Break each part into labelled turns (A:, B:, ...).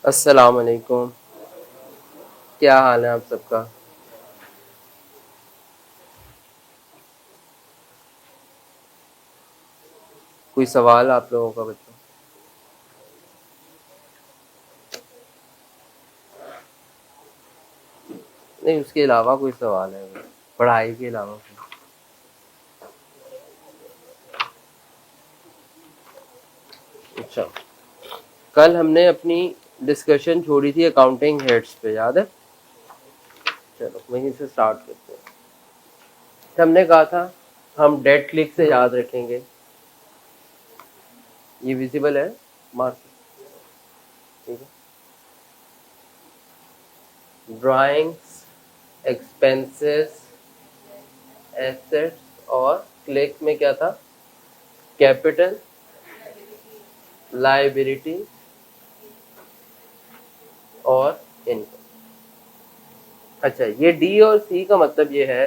A: अस्सलाम वालेकुम। क्या हाल है आप सबका? कोई सवाल आप लोगों का बच्चों? नहीं, उसके अलावा कोई सवाल है? पढ़ाई के अलावा कोई? अच्छा, कल हमने अपनी डिस्कशन छोड़ी थी अकाउंटिंग हेड्स पे, याद है? चलो वहीं से स्टार्ट करते हैं। हमने कहा था हम डेट क्लिक से याद रखेंगे। ये विजिबल है मार्क? ठीक है। ड्राइंग्स, एक्सपेंसेस, एसेट्स और क्लिक में क्या था? कैपिटल, लायबिलिटी और इनकम। अच्छा, ये डी और सी का मतलब ये है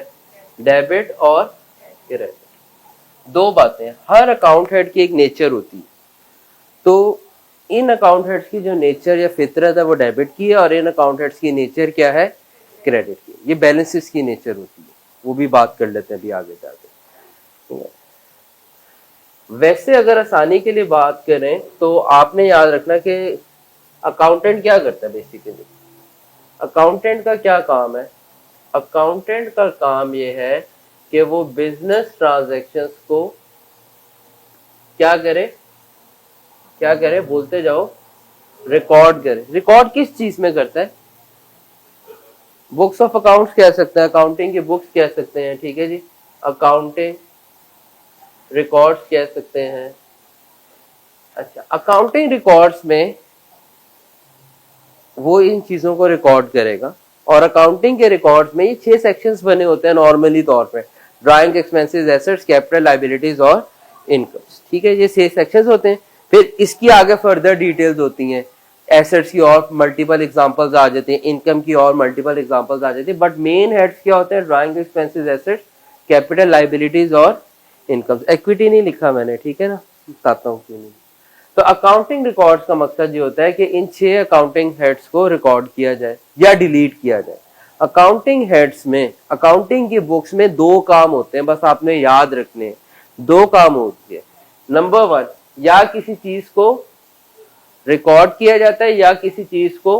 A: डेबिट और क्रेडिट। दो बातें, हर अकाउंट हेड की एक नेचर होती है। तो इन अकाउंट हेड्स की जो नेचर या फितरत है वो डेबिट की है, और इन अकाउंट हेड्स की नेचर क्या है? क्रेडिट की। ये बैलेंसेस की नेचर होती है, वो भी बात कर लेते हैं अभी आगे जाके। ठीक है। वैसे अगर आसानी के लिए बात करें तो आपने याद रखना कि अकाउंटेंट क्या करता है बेसिकली। अकाउंटेंट का क्या काम है? अकाउंटेंट का काम यह है कि वो बिजनेस ट्रांजैक्शंस को क्या करे? क्या करे? बोलते जाओ। रिकॉर्ड करे। रिकॉर्ड किस चीज में करता है? बुक्स ऑफ अकाउंट्स कह सकते हैं, अकाउंटिंग की बुक्स कह सकते हैं, ठीक है जी। अकाउंटिंग रिकॉर्ड्स कह सकते हैं। अच्छा, अकाउंटिंग रिकॉर्ड्स में वो इन चीजों को रिकॉर्ड करेगा। और अकाउंटिंग के रिकॉर्ड्स में ये 6 सेक्शंस बने होते हैं नॉर्मली तौर पे। Drawing, expenses, assets, capital, liabilities और इनकम्स। ठीक है, ये 6 सेक्शंस होते हैं। फिर इसकी आगे फर्दर डिटेल्स होती हैं। एसेट्स की और मल्टीपल एग्जांपल्स आ जाती हैं, इनकम की और मल्टीपल एग्जांपल्स आ जाती है, बट मेन हेड्स क्या होते हैं? Drawing, expenses, assets, capital, liabilities और इनकम्स। इक्विटी नहीं लिखा मैंने, ठीक है ना, बताता हूँ क्यों नहीं। तो अकाउंटिंग रिकॉर्ड्स का मकसद ये होता है कि इन 6 अकाउंटिंग हेड्स को रिकॉर्ड किया जाए या डिलीट किया जाए। अकाउंटिंग हेड्स में, अकाउंटिंग की बुक्स में दो काम होते हैं, बस आपने याद रखने हैं। दो काम होते हैं। नंबर 1, या किसी चीज को रिकॉर्ड किया जाता है या किसी चीज को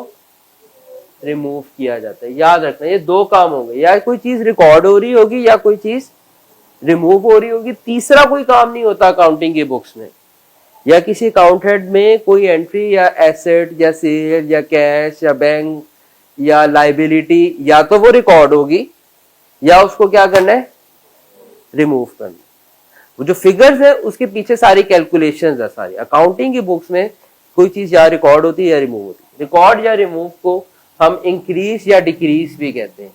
A: रिमूव किया जाता है। याद रखना, ये दो काम होंगे, या कोई चीज रिकॉर्ड हो रही होगी या कोई चीज रिमूव हो रही होगी। तीसरा कोई काम नहीं होता अकाउंटिंग की बुक्स में। या किसी अकाउंट हेड में कोई एंट्री या एसेट या सेल या कैश या बैंक या लाइबिलिटी, या तो वो रिकॉर्ड होगी या उसको क्या करना है? रिमूव करना। वो जो फिगर्स है उसके पीछे सारी कैलकुलेशंस है। सारी अकाउंटिंग की बुक्स में कोई चीज या रिकॉर्ड होती है या रिमूव होती है। रिकॉर्ड या रिमूव को हम इंक्रीज या डिक्रीज भी कहते हैं।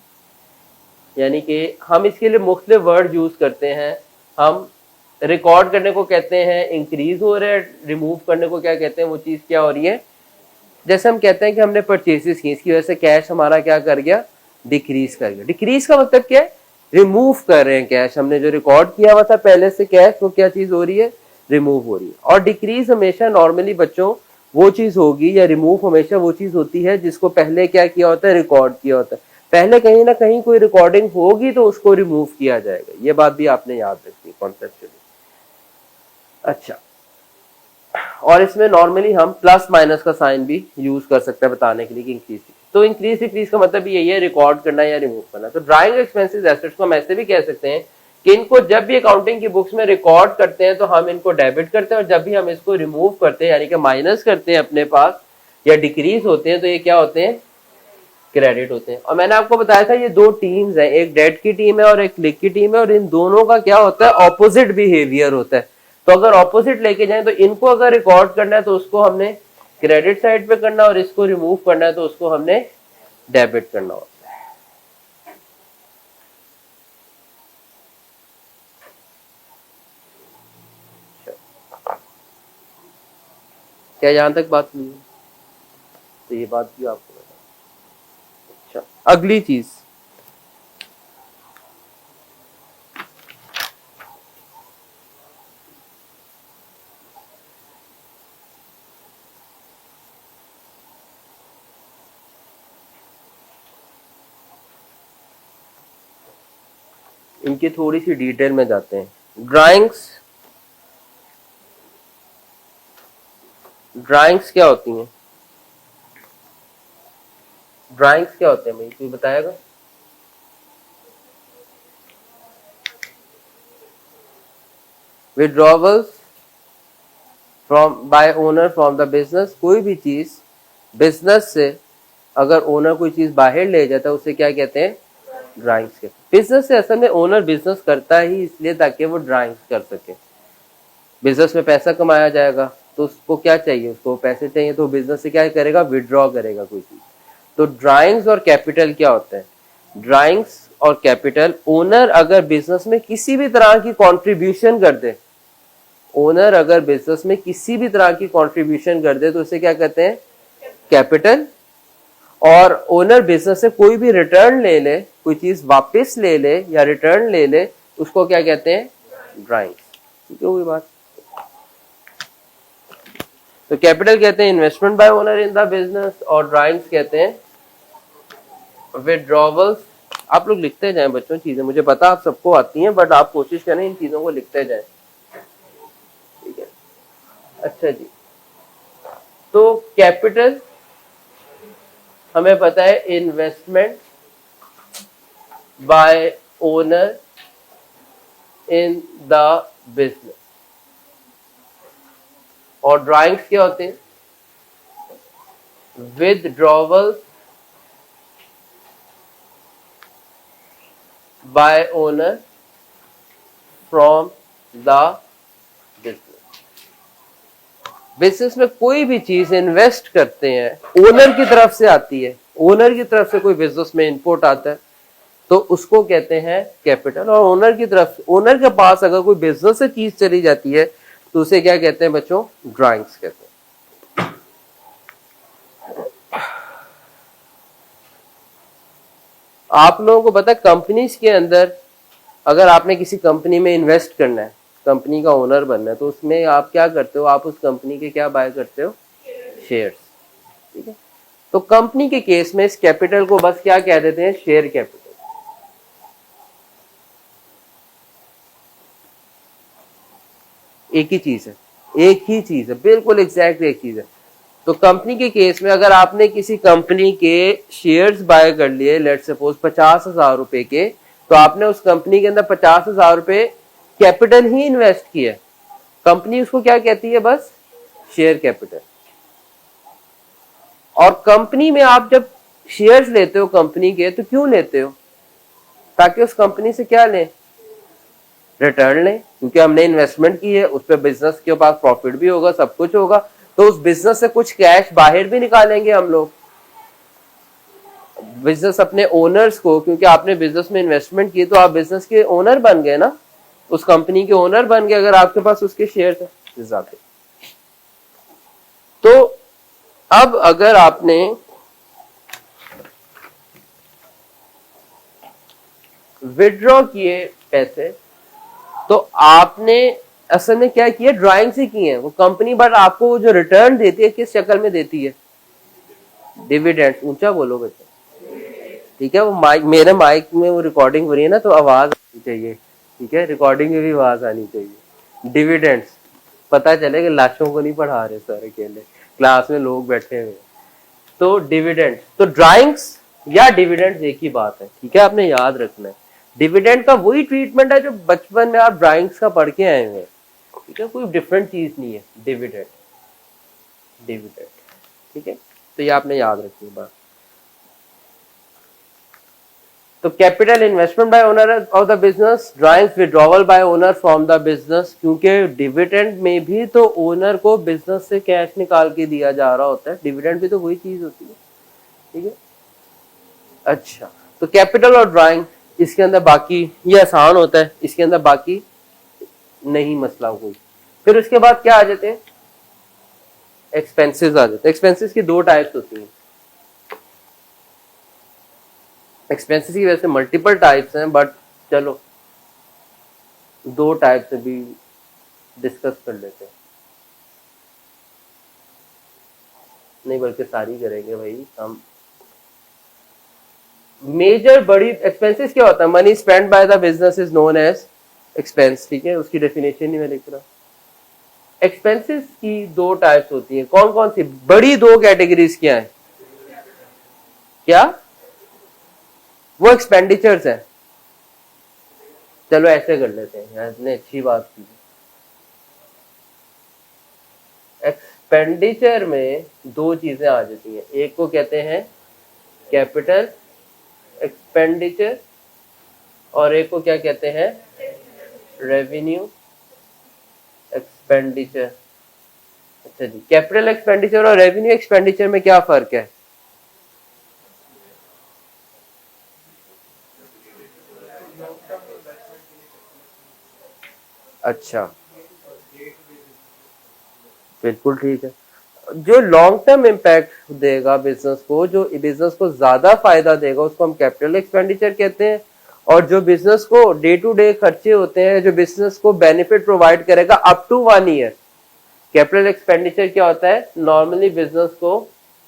A: यानी कि हम इसके लिए मुख्तलिफ वर्ड यूज करते हैं। हम रिकॉर्ड करने को कहते हैं इंक्रीज हो रहा है, रिमूव करने को क्या कहते हैं? वो चीज क्या हो रही है? जैसे हम कहते हैं कि हमने परचेसेस की, इसकी वजह से कैश हमारा क्या कर गया? डिक्रीज कर गया। डिक्रीज का मतलब क्या है? रिमूव कर रहे हैं कैश। हमने जो रिकॉर्ड किया हुआ था पहले से कैश, वो क्या चीज हो रही है? रिमूव हो रही है। और डिक्रीज हमेशा नॉर्मली बच्चों वो चीज होगी, या रिमूव हमेशा वो चीज होती है जिसको पहले क्या किया होता है? रिकॉर्ड किया होता है। पहले कहीं ना कहीं कोई रिकॉर्डिंग होगी तो उसको रिमूव किया जाएगा। ये बात भी आपने याद रखनी कॉन्सेप्चुअली। अच्छा, और इसमें नॉर्मली हम प्लस माइनस का साइन भी यूज कर सकते हैं बताने के लिए कि इंक्रीज। तो इंक्रीज डिक्रीज का मतलब यही है, रिकॉर्ड करना या रिमूव करना। तो ड्राइंग, एक्सपेंसेस, एसेट्स को हम ऐसे भी कह सकते हैं कि इनको जब भी अकाउंटिंग की बुक्स में रिकॉर्ड करते हैं तो हम इनको डेबिट करते हैं, और जब भी हम इसको रिमूव करते हैं यानी कि माइनस करते हैं अपने पास या डिक्रीज होते हैं तो ये क्या होते हैं? क्रेडिट होते हैं। और मैंने आपको बताया था ये दो टीम्स हैं, एक डेट की टीम है और एक क्लिक की टीम है, और इन दोनों का क्या होता है? ऑपोजिट बिहेवियर होता है। तो अगर ऑपोजिट लेके जाएं तो इनको अगर रिकॉर्ड करना है तो उसको हमने क्रेडिट साइड पे करना, और इसको रिमूव करना है तो उसको हमने डेबिट करना होता है। क्या यहां तक बात नहीं है? तो ये बात भी आपको बता। अच्छा, अगली चीज, इनकी थोड़ी सी डिटेल में जाते हैं। ड्राइंग्स क्या होती हैं? ड्राइंग्स क्या होते हैं भाई, कोई बताएगा? Withdrawals from by owner from the business, कोई भी चीज बिजनेस से अगर ओनर कोई चीज बाहर ले जाता है उसे क्या कहते हैं? ड्राइंग्स के। बिजनेस से असल में ओनर बिजनेस करता ही इसलिए ताकि वो ड्राइंग्स कर सके। बिजनेस में पैसा कमाया जाएगा तो उसको क्या चाहिए? उसको पैसे चाहिए, तो बिजनेस से क्या करेगा? विड्रॉ करेगा कोई चीज। तो ड्राइंग्स और कैपिटल क्या होता है? ड्राइंग्स और कैपिटल, ओनर अगर बिजनेस में किसी भी तरह की कंट्रीब्यूशन कर दे, ओनर अगर बिजनेस में किसी भी तरह की कंट्रीब्यूशन कर दे तो उसे क्या कहते हैं? कैपिटल। और ओनर बिजनेस से कोई भी रिटर्न ले ले, कोई चीज वापस ले ले या रिटर्न ले ले, उसको क्या कहते हैं? ड्राइंग्स। ठीक है, वही बात। तो कैपिटल कहते हैं investment by owner in the business, और ड्राइंग्स कहते हैं विड्रॉवल्स। आप लोग लिखते जाएं बच्चों चीजें, मुझे पता आप सबको आती हैं, बट आप कोशिश करें इन चीजों को लिखते जाएं। ठीक है, अच्छा जी। तो कैपिटल हमें पता है investment by owner in the business, और ड्राइंग्स क्या होते हैं? Withdrawals by owner from the business. Business में कोई भी चीज इन्वेस्ट करते हैं ओनर की तरफ से आती है, ओनर की तरफ से कोई बिजनेस में इनपुट आता है तो उसको कहते हैं कैपिटल। और ओनर की तरफ, ओनर के पास अगर कोई बिजनेस से चीज चली जाती है तो उसे क्या कहते हैं बच्चों? ड्राइंग्स कहते हैं। आप लोगों को पता है कंपनीज के अंदर अगर आपने किसी कंपनी में इन्वेस्ट करना है, कंपनी का ओनर बनना है, तो उसमें आप क्या करते हो? आप उस कंपनी के क्या बाय करते हो? शेयर्स। ठीक है, तो कंपनी के केस में इस कैपिटल को बस क्या कह देते हैं? Share capital. एक ही चीज है, एक ही चीज है, बिल्कुल एग्जैक्ट एक चीज है। तो कंपनी के केस में अगर आपने किसी कंपनी के शेयर्स बाय कर लिए, लेट सपोज 50,000 रुपए के, तो आपने उस कंपनी के अंदर 50,000 रुपए कैपिटल ही इन्वेस्ट किया। कंपनी उसको क्या कहती है? बस शेयर कैपिटल। और कंपनी में आप जब शेयर्स लेते हो कंपनी के, तो क्यों लेते हो? ताकि उस कंपनी से क्या लें? रिटर्न लें, क्योंकि हमने इन्वेस्टमेंट की है, उस पर बिजनेस के पास प्रॉफिट भी होगा, सब कुछ होगा, तो उस बिजनेस से कुछ कैश बाहर भी निकालेंगे हम लोग। बिजनेस अपने ओनर्स को, क्योंकि आपने बिजनेस में इन्वेस्टमेंट की तो आप बिजनेस के ओनर बन गए ना, उस कंपनी के ओनर बन गए अगर आपके पास उसके शेयर है। तो अब अगर आपने विड्रॉ किए पैसे, तो आपने असल में क्या किया? ड्राइंग से किए हैं वो कंपनी, बट आपको जो रिटर्न देती है किस शक्ल में देती है? डिविडेंड। ऊंचा बोलो बच्चे, ठीक है? वो माइक, मेरे माइक में वो रिकॉर्डिंग हो रही है ना, तो आवाज आनी चाहिए। ठीक है, रिकॉर्डिंग में भी आवाज आनी चाहिए। डिविडेंड्स, पता चले कि लाशों को नहीं पढ़ा रहे सर अकेले, क्लास में लोग बैठे हुए। तो डिविडेंड, तो ड्राइंग्स या डिविडेंड्स एक ही बात है। ठीक है, आपने याद रखना है। डिविडेंड का वही ट्रीटमेंट है जो बचपन में आप ड्राइंग्स का पढ़ के आए हुए। ठीक है, कोई डिफरेंट चीज नहीं है डिविडेंड। डिविडेंड, ठीक है, तो ये आपने याद रखनी बात। तो capital investment by owner of the business, drawings withdrawal bye owner from the business, क्योंकि डिविडेंड में भी तो ओनर को बिजनेस से कैश निकाल के दिया जा रहा होता है, डिविडेंड भी तो वही चीज होती है। ठीक है, अच्छा, तो कैपिटल और ड्राइंग इसके अंदर बाकी ये आसान होता है, इसके अंदर बाकी नहीं मसला कोई। फिर उसके बाद क्या आ जाते हैं? एक्सपेंसेस आ जाते हैं। एक्सपेंसेस की दो टाइप्स होती हैं। एक्सपेंसेस की वैसे मल्टीपल टाइप्स हैं, बट चलो दो टाइप्स अभी डिस्कस कर लेते हैं। नहीं बल्कि सारी करेंगे भाई हम, मेजर बड़ी एक्सपेंसेस क्या होता है? Money spend by the business is known as expense. ठीक है, उसकी डेफिनेशन ही मैं लिख रहा हूं। एक्सपेंसेस की दो टाइप्स होती है, कौन कौन सी? बड़ी दो कैटेगरीज क्या है? क्या वो एक्सपेंडिचर्स है? चलो ऐसे कर लेते हैं, इसने अच्छी बात की। एक्सपेंडिचर में दो चीजें आ जाती हैं, एक को कहते हैं कैपिटल एक्सपेंडिचर और एक को क्या कहते हैं? Revenue expenditure. अच्छा जी, कैपिटल एक्सपेंडिचर और रेवेन्यू एक्सपेंडिचर में क्या फर्क है? अच्छा, बिल्कुल ठीक है। जो लॉन्ग टर्म इम्पैक्ट देगा बिजनेस को, जो बिजनेस को ज्यादा फायदा देगा, उसको हम कैपिटल एक्सपेंडिचर कहते हैं। और जो बिजनेस को डे टू डे खर्चे होते हैं, जो बिजनेस को बेनिफिट प्रोवाइड करेगा up to 1 year, capital expenditure क्या होता है? नॉर्मली बिजनेस को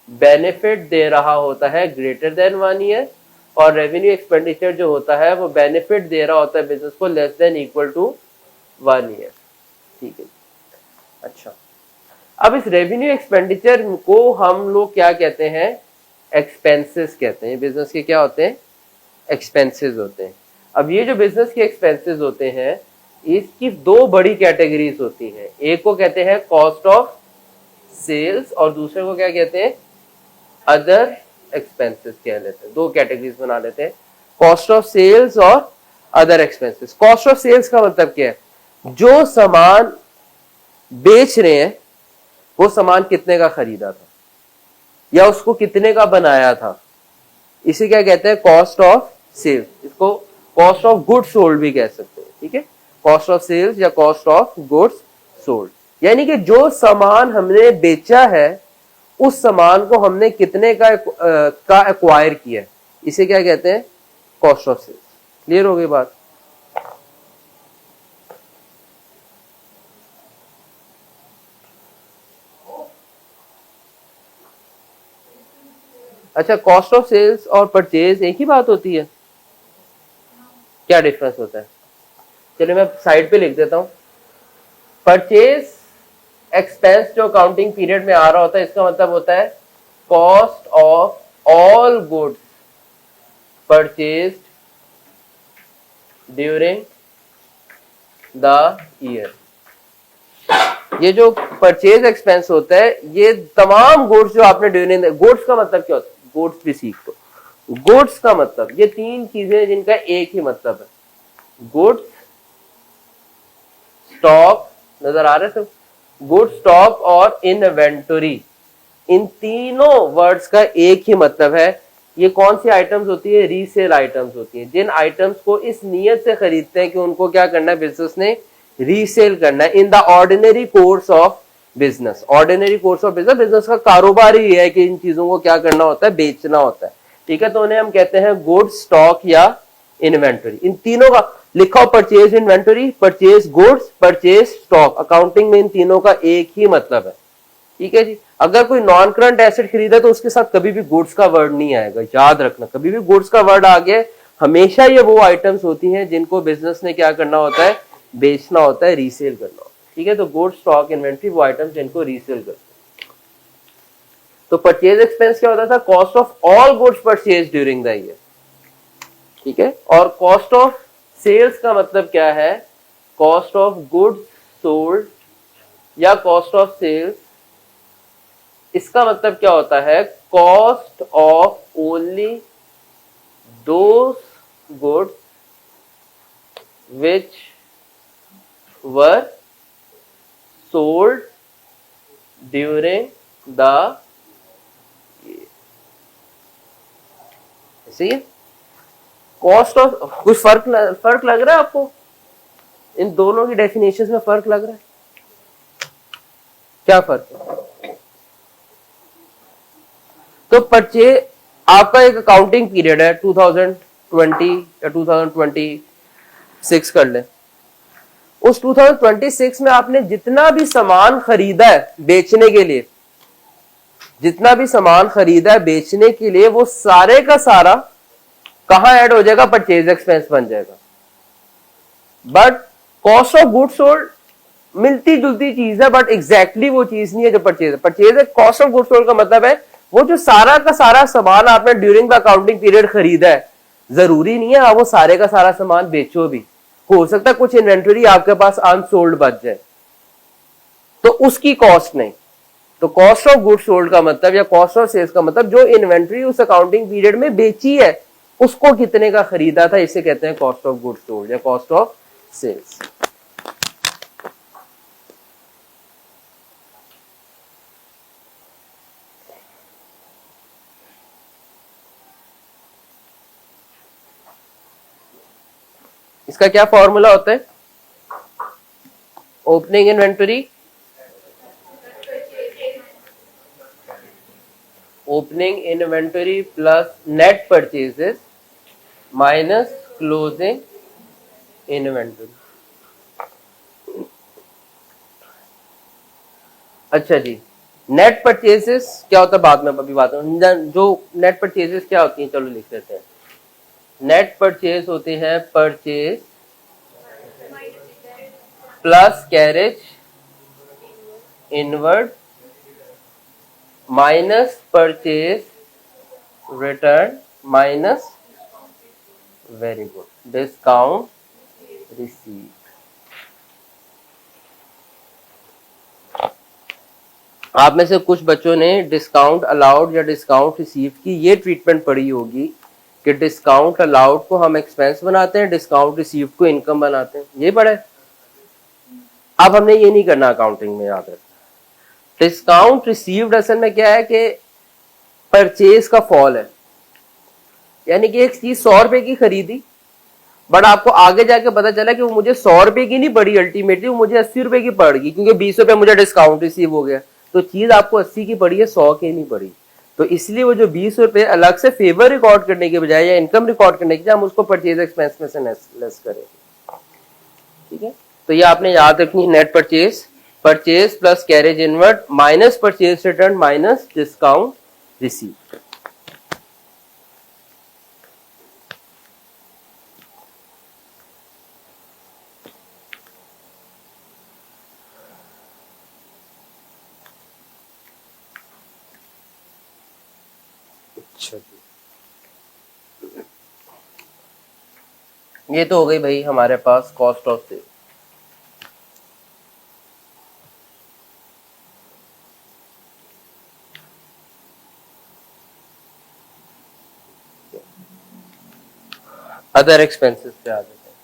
A: बेनिफिट दे रहा होता है ग्रेटर देन 1 ईयर, और रेवेन्यू एक्सपेंडिचर जो होता है वो बेनिफिट दे रहा होता है बिजनेस को less than equal to 1 year. ठीक है, अच्छा। अब इस रेवेन्यू एक्सपेंडिचर को हम लोग क्या कहते हैं? एक्सपेंसेस कहते हैं। बिजनेस के क्या होते हैं? एक्सपेंसेस होते हैं। अब ये जो बिजनेस के एक्सपेंसेस होते हैं, इसकी दो बड़ी कैटेगरीज होती हैं, एक को कहते हैं कॉस्ट ऑफ सेल्स और दूसरे को क्या कहते हैं? अदर एक्सपेंसेस कह लेते हैं। दो कैटेगरीज बना लेते हैं, कॉस्ट ऑफ सेल्स और other expenses. Cost of sales का मतलब क्या है? जो सामान बेच रहे हैं वो सामान कितने का खरीदा था या उसको कितने का बनाया था, इसे क्या कहते हैं? Cost of sales. इसको कॉस्ट ऑफ गुड्स सोल्ड भी कह सकते हैं। ठीक है, कॉस्ट ऑफ सेल्स या कॉस्ट ऑफ गुड्स सोल्ड, यानी कि जो सामान हमने बेचा है उस सामान को हमने कितने का एक्वायर किया है, इसे क्या कहते हैं? Cost of sales. क्लियर हो गई बात? अच्छा, कॉस्ट ऑफ सेल्स और परचेज एक ही बात होती है? क्या डिफरेंस होता है? चलिए मैं साइड पे लिख देता हूं। परचेज एक्सपेंस जो अकाउंटिंग पीरियड में आ रहा होता है, इसका मतलब होता है cost of all goods purchased during the year. ये जो परचेज एक्सपेंस होता है, ये तमाम गुड्स जो आपने ड्यूरिंग, गुड्स का मतलब क्या होता है? गुड्स भी सीख लो। गुड्स का मतलब, ये तीन चीजें जिनका एक ही मतलब है, गुड्स, स्टॉक, नजर आ रहे सब? गुड्स, स्टॉक और इन्वेंटरी, इन तीनों वर्ड्स का एक ही मतलब है। ये कौन सी आइटम्स होती है? रीसेल आइटम्स होती हैं, जिन आइटम्स को इस नियत से खरीदते हैं कि उनको क्या करना है? बिजनेस ने रीसेल करना है in the ordinary course of business. Ordinary course of business, business का कारोबार ही है कि इन चीजों को क्या करना होता है? बेचना होता है। ठीक है, तो उन्हें हम कहते हैं गुड्स, स्टॉक या इन्वेंटरी। इन तीनों का लिखा हो, purchase inventory, purchase goods, purchase stock. Accounting में इन तीनों का एक ही मतलब है। ठीक है जी। अगर कोई नॉन करंट एसेट खरीदा तो उसके साथ कभी भी गुड्स का वर्ड नहीं आएगा, याद रखना। कभी भी गुड्स का वर्ड आ गया, हमेशा ये वो आइटम्स होती हैं जिनको बिजनेस ने क्या करना होता है? बेचना होता है, रीसेल करना होता है। ठीक है, तो गुड्स, स्टॉक, इन्वेंटरी वो आइटम्स जिनको रीसेल करते हैं। तो परचेज एक्सपेंस क्या होता था? Cost of all goods purchase during the year. ठीक है, और कॉस्ट ऑफ सेल्स का मतलब क्या है? कॉस्ट ऑफ गुड्स सोल्ड या कॉस्ट ऑफ सेल्स, इसका मतलब क्या होता है? Cost of only those goods which were sold during the year. सही है? कॉस्ट ऑफ, कुछ फर्क लग रहा है आपको? इन दोनों की डेफिनेशन में फर्क लग रहा है? क्या फर्क है? तो परचेज, आपका एक अकाउंटिंग पीरियड है 2020 या 2026 कर ले। उस 2026 में आपने जितना भी सामान खरीदा है बेचने के लिए, जितना भी सामान खरीदा है बेचने के लिए, वो सारे का सारा कहां ऐड हो जाएगा, परचेज एक्सपेंस बन जाएगा। But cost of goods sold मिलती जुलती चीज है, बट एग्जैक्टली वो चीज नहीं है जो परचेज है। परचेज है कॉस्ट ऑफ गुड्स सोल्ड का मतलब है वो जो सारा का सारा सामान आपने ड्यूरिंग द अकाउंटिंग पीरियड खरीदा है, जरूरी नहीं है आप वो सारे का सारा सामान बेचो भी, हो सकता है कुछ इन्वेंटरी आपके पास अनसोल्ड बच जाए, तो उसकी कॉस्ट नहीं। तो कॉस्ट ऑफ गुड्स सोल्ड का मतलब या कॉस्ट ऑफ सेल्स का मतलब जो इन्वेंटरी उस अकाउंटिंग पीरियड में बेची है उसको कितने का खरीदा था, इसे कहते हैं कॉस्ट ऑफ गुड्स सोल्ड या कॉस्ट ऑफ सेल्स। इसका क्या फॉर्मूला होता है, opening inventory plus net purchases minus closing inventory. अच्छा जी, नेट परचेजेस क्या होता है बाद में अभी बात करूं। जो नेट परचेजेस क्या होती हैं, चलो लिख लेते हैं। नेट परचेज होते हैं purchase plus carriage inward minus purchase return minus very good discount receive. आप में से कुछ बच्चों ने डिस्काउंट अलाउड या डिस्काउंट रिसीव की ये ट्रीटमेंट पढ़ी होगी कि डिस्काउंट अलाउड को हम एक्सपेंस बनाते हैं, डिस्काउंट रिसीव को इनकम बनाते हैं, ये पढ़ा है। अब हमने ये नहीं करना अकाउंटिंग में, याद रखना। डिस्काउंट रिसीव्ड असल में क्या है कि परचेज का फॉल है, यानी कि एक चीज 100 रुपए की खरीदी, बट आपको आगे जाके पता चला कि वो मुझे 100 रुपए की नहीं पड़ी, अल्टीमेटली वो मुझे 80 रुपए की पड़ गई, क्योंकि 20 रुपए मुझे डिस्काउंट रिसीव हो गया। तो चीज आपको 80 की पड़ी है, 100 की नहीं पड़ी। तो इसलिए वो जो 20 रुपए अलग से फेवर रिकॉर्ड करने के बजाय या इनकम रिकॉर्ड करने के बजाय हम उसको परचेज एक्सपेंस में से लेस करेंगे। ठीक है, तो ये आपने याद रखनी है। Net purchase, purchase plus carriage inward minus purchase return minus discount receive. अच्छा जी, ये तो हो गई भाई हमारे पास cost of sale. Other expenses पे आ जाते हैं।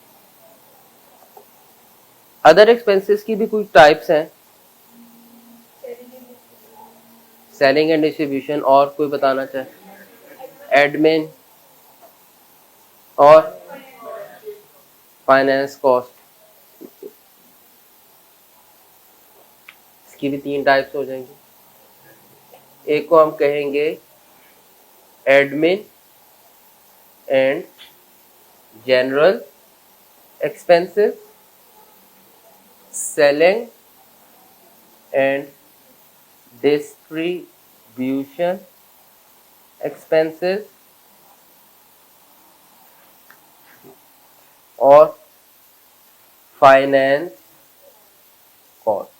A: अदर एक्सपेंसेस की भी कुछ टाइप्स हैं, सेलिंग एंड डिस्ट्रीब्यूशन, और कोई बताना चाहे, एडमिन और फाइनेंस कॉस्ट, इसकी भी 3 टाइप्स हो जाएंगी। एक को हम कहेंगे admin and general expenses, selling and distribution expenses और finance cost.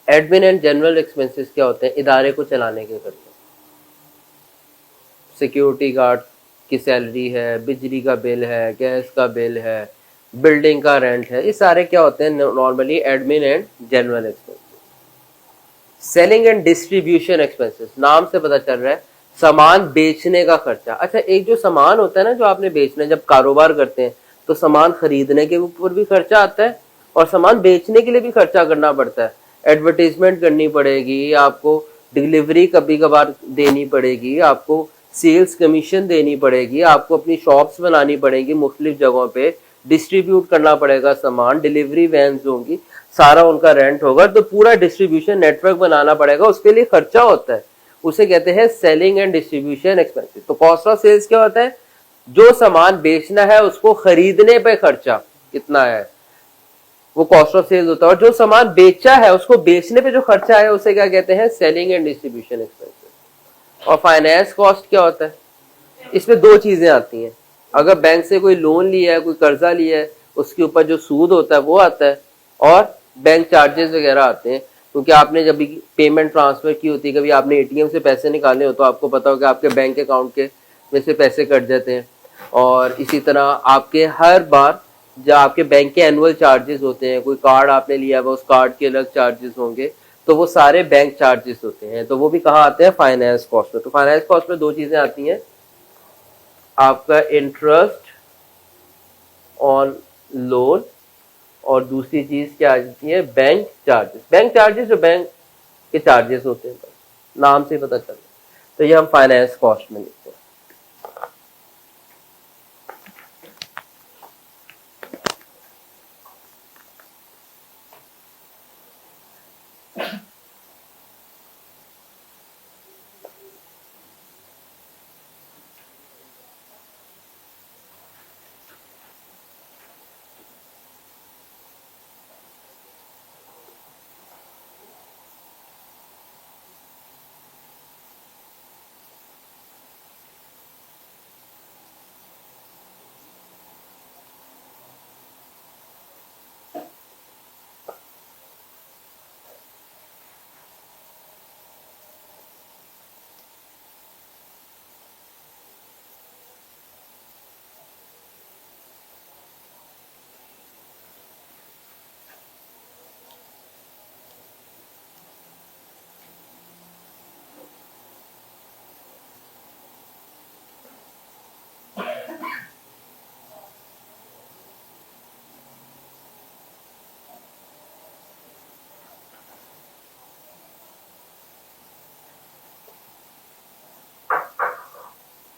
A: Admin and general expenses क्या होते हैं, इदारे को चलाने के खर्चे, सिक्योरिटी गार्ड की सैलरी है, बिजली का बिल है, गैस का बिल है, बिल्डिंग का रेंट है, ये सारे क्या होते हैं normally admin and general expenses. Selling and distribution expenses, नाम से पता चल रहा है सामान बेचने का खर्चा। अच्छा, एक जो सामान होता है ना जो आपने बेचना है, जब कारोबार करते हैं तो सामान खरीदने के ऊपर भी खर्चा आता है और सामान बेचने के लिए भी खर्चा करना पड़ता है। एडवर्टीजमेंट करनी पड़ेगी आपको, डिलीवरी कभी कभार देनी पड़ेगी आपको, सेल्स कमीशन देनी पड़ेगी आपको, अपनी शॉप्स बनानी पड़ेगी मुख्तलिफ जगहों पे, डिस्ट्रीब्यूट करना पड़ेगा सामान, डिलीवरी वैन्स होंगी, सारा उनका रेंट होगा, तो पूरा डिस्ट्रीब्यूशन नेटवर्क बनाना पड़ेगा, उसके लिए खर्चा होता है, उसे कहते हैं सेलिंग एंड डिस्ट्रीब्यूशन एक्सपेंसेस। तो कॉस्ट ऑफ सेल्स क्या होता है, जो सामान बेचना है उसको खरीदने पे खर्चा कितना है, वो कॉस्ट ऑफ सेल्स होता है। और जो सामान बेचा है उसको बेचने पे जो खर्चा है उसे क्या कहते हैं, सेलिंग एंड डिस्ट्रीब्यूशन एक्सपेंसेस। और फाइनेंस कॉस्ट क्या होता है, इसमें दो चीजें आती हैं। अगर बैंक से कोई लोन लिया है, कोई कर्जा लिया है, उसके ऊपर जो सूद होता है वो आता है, और बैंक चार्जेस वगैरह आते हैं। क्योंकि आपने जब भी पेमेंट ट्रांसफर की होती है, कभी आपने एटीएम से पैसे निकाले हो तो आपको पता हो कि आपके बैंक अकाउंट के में से पैसे कट जाते हैं। और इसी तरह आपके हर बार जब आपके बैंक के एनुअल चार्जेस होते हैं, कोई कार्ड आपने लिया है उस कार्ड के अलग चार्जेस होंगे, तो वो सारे बैंक चार्जेस होते हैं, तो वो भी कहाँ आते हैं, फाइनेंस कॉस्ट में। तो फाइनेंस कॉस्ट में दो चीजें आती हैं, आपका इंटरेस्ट ऑन लोन, और दूसरी चीज क्या आती है, बैंक चार्जेस। बैंक चार्जेस जो बैंक के चार्जेस होते हैं, नाम से पता चलता है। तो ये हम फाइनेंस कॉस्ट में लिखते हैं।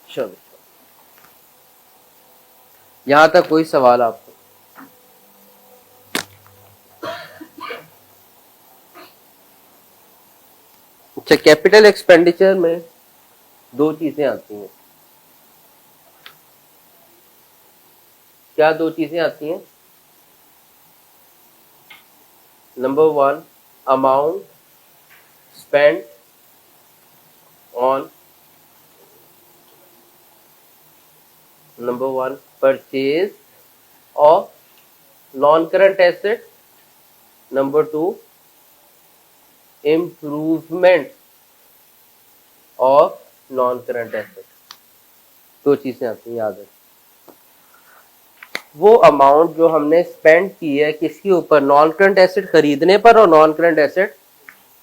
A: चलो, यहां तक कोई सवाल आपको? अच्छा, कैपिटल एक्सपेंडिचर में दो चीजें आती हैं। क्या दो चीजें आती हैं? Number one, amount spend on, number one, purchase of non current asset, number two, improvement of non current asset. दो चीजें आती हैं, याद है। वो अमाउंट जो हमने स्पेंड की है किसके ऊपर, नॉन करंट एसेट खरीदने पर और नॉन करंट एसेट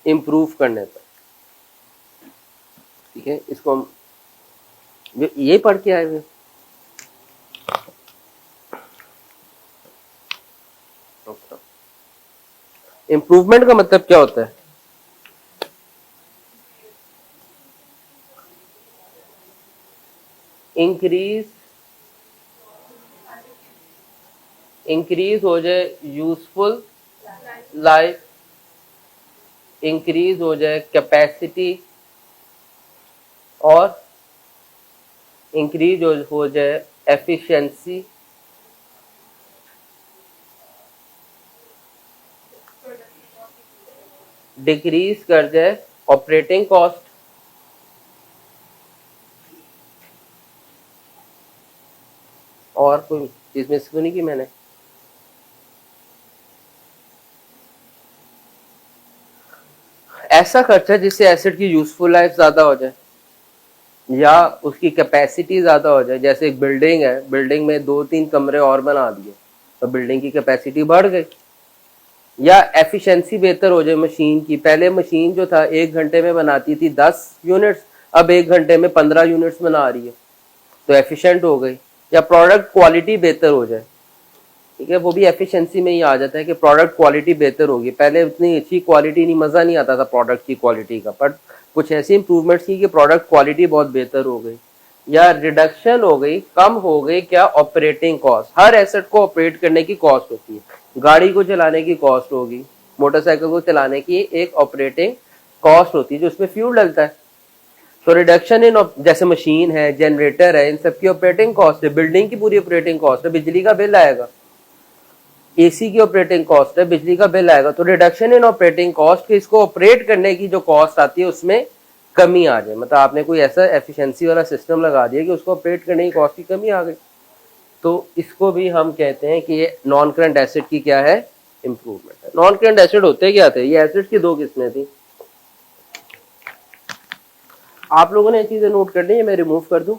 A: इंप्रूव करने पर। ठीक है, इसको हम ये पढ़ के आए हुए। इंप्रूवमेंट का मतलब क्या होता है? इंक्रीज हो जाए यूजफुल लाइफ, इंक्रीज हो जाए कैपेसिटी, और इंक्रीज हो जाए एफिशिएंसी, डिक्रीज कर जाए ऑपरेटिंग कॉस्ट, और कोई चीज मिस सुनी की मैंने? ऐसा खर्चा जिससे एसेट की यूजफुल लाइफ ज्यादा हो जाए या उसकी कैपेसिटी ज्यादा हो जाए। जैसे एक बिल्डिंग है, बिल्डिंग में 2-3 कमरे और बना दिए तो बिल्डिंग की कैपेसिटी बढ़ गई। या एफिशिएंसी बेहतर हो जाए मशीन की, पहले मशीन जो था 1 घंटे में बनाती थी 10 यूनिट्स, अब 1 घंटे में 15 यूनिट्स बना रही है, तो एफिशिएंट हो गई। या प्रोडक्ट क्वालिटी बेहतर हो जाए, ठीक है, वो भी एफिशिएंसी में ही आ जाता है कि प्रोडक्ट क्वालिटी बेहतर होगी। पहले उतनी अच्छी क्वालिटी नहीं, मजा नहीं आता था प्रोडक्ट की क्वालिटी का, बट कुछ ऐसी इंप्रूवमेंट्स की कि प्रोडक्ट क्वालिटी बहुत बेहतर हो गई। या रिडक्शन हो गई, कम हो गई क्या, ऑपरेटिंग कॉस्ट। हर एसेट को ऑपरेट करने की कॉस्ट होती है, गाड़ी को चलाने की कॉस्ट होगी, मोटरसाइकिल को चलाने की एक ऑपरेटिंग कॉस्ट होती है जो उसमें फ्यूल डलता है। तो रिडक्शन इन, जैसे मशीन है, जनरेटर है, इन सब की ऑपरेटिंग कॉस्ट है। बिल्डिंग की पूरी ऑपरेटिंग कॉस्ट है, बिजली का बिल आएगा, एसी की ऑपरेटिंग कॉस्ट है, बिजली का बिल आएगा, तो रिडक्शन इन ऑपरेटिंग कॉस्ट कि इसको ऑपरेट करने की जो कॉस्ट आती है उसमें कमी आ जाए, मतलब आपने कोई ऐसा एफिशिएंसी वाला सिस्टम लगा दिया कि उसको ऑपरेट करने की कॉस्ट की कमी आ गई, तो इसको भी हम कहते हैं कि ये नॉन करंट एसेट की क्या है, इंप्रूवमेंट है। नॉन करंट एसेट होते क्या थे, ये एसेट्स की दो किस्में थी, आप लोगों ने ये चीजें नोट कर ली है, मैं रिमूव कर दूं।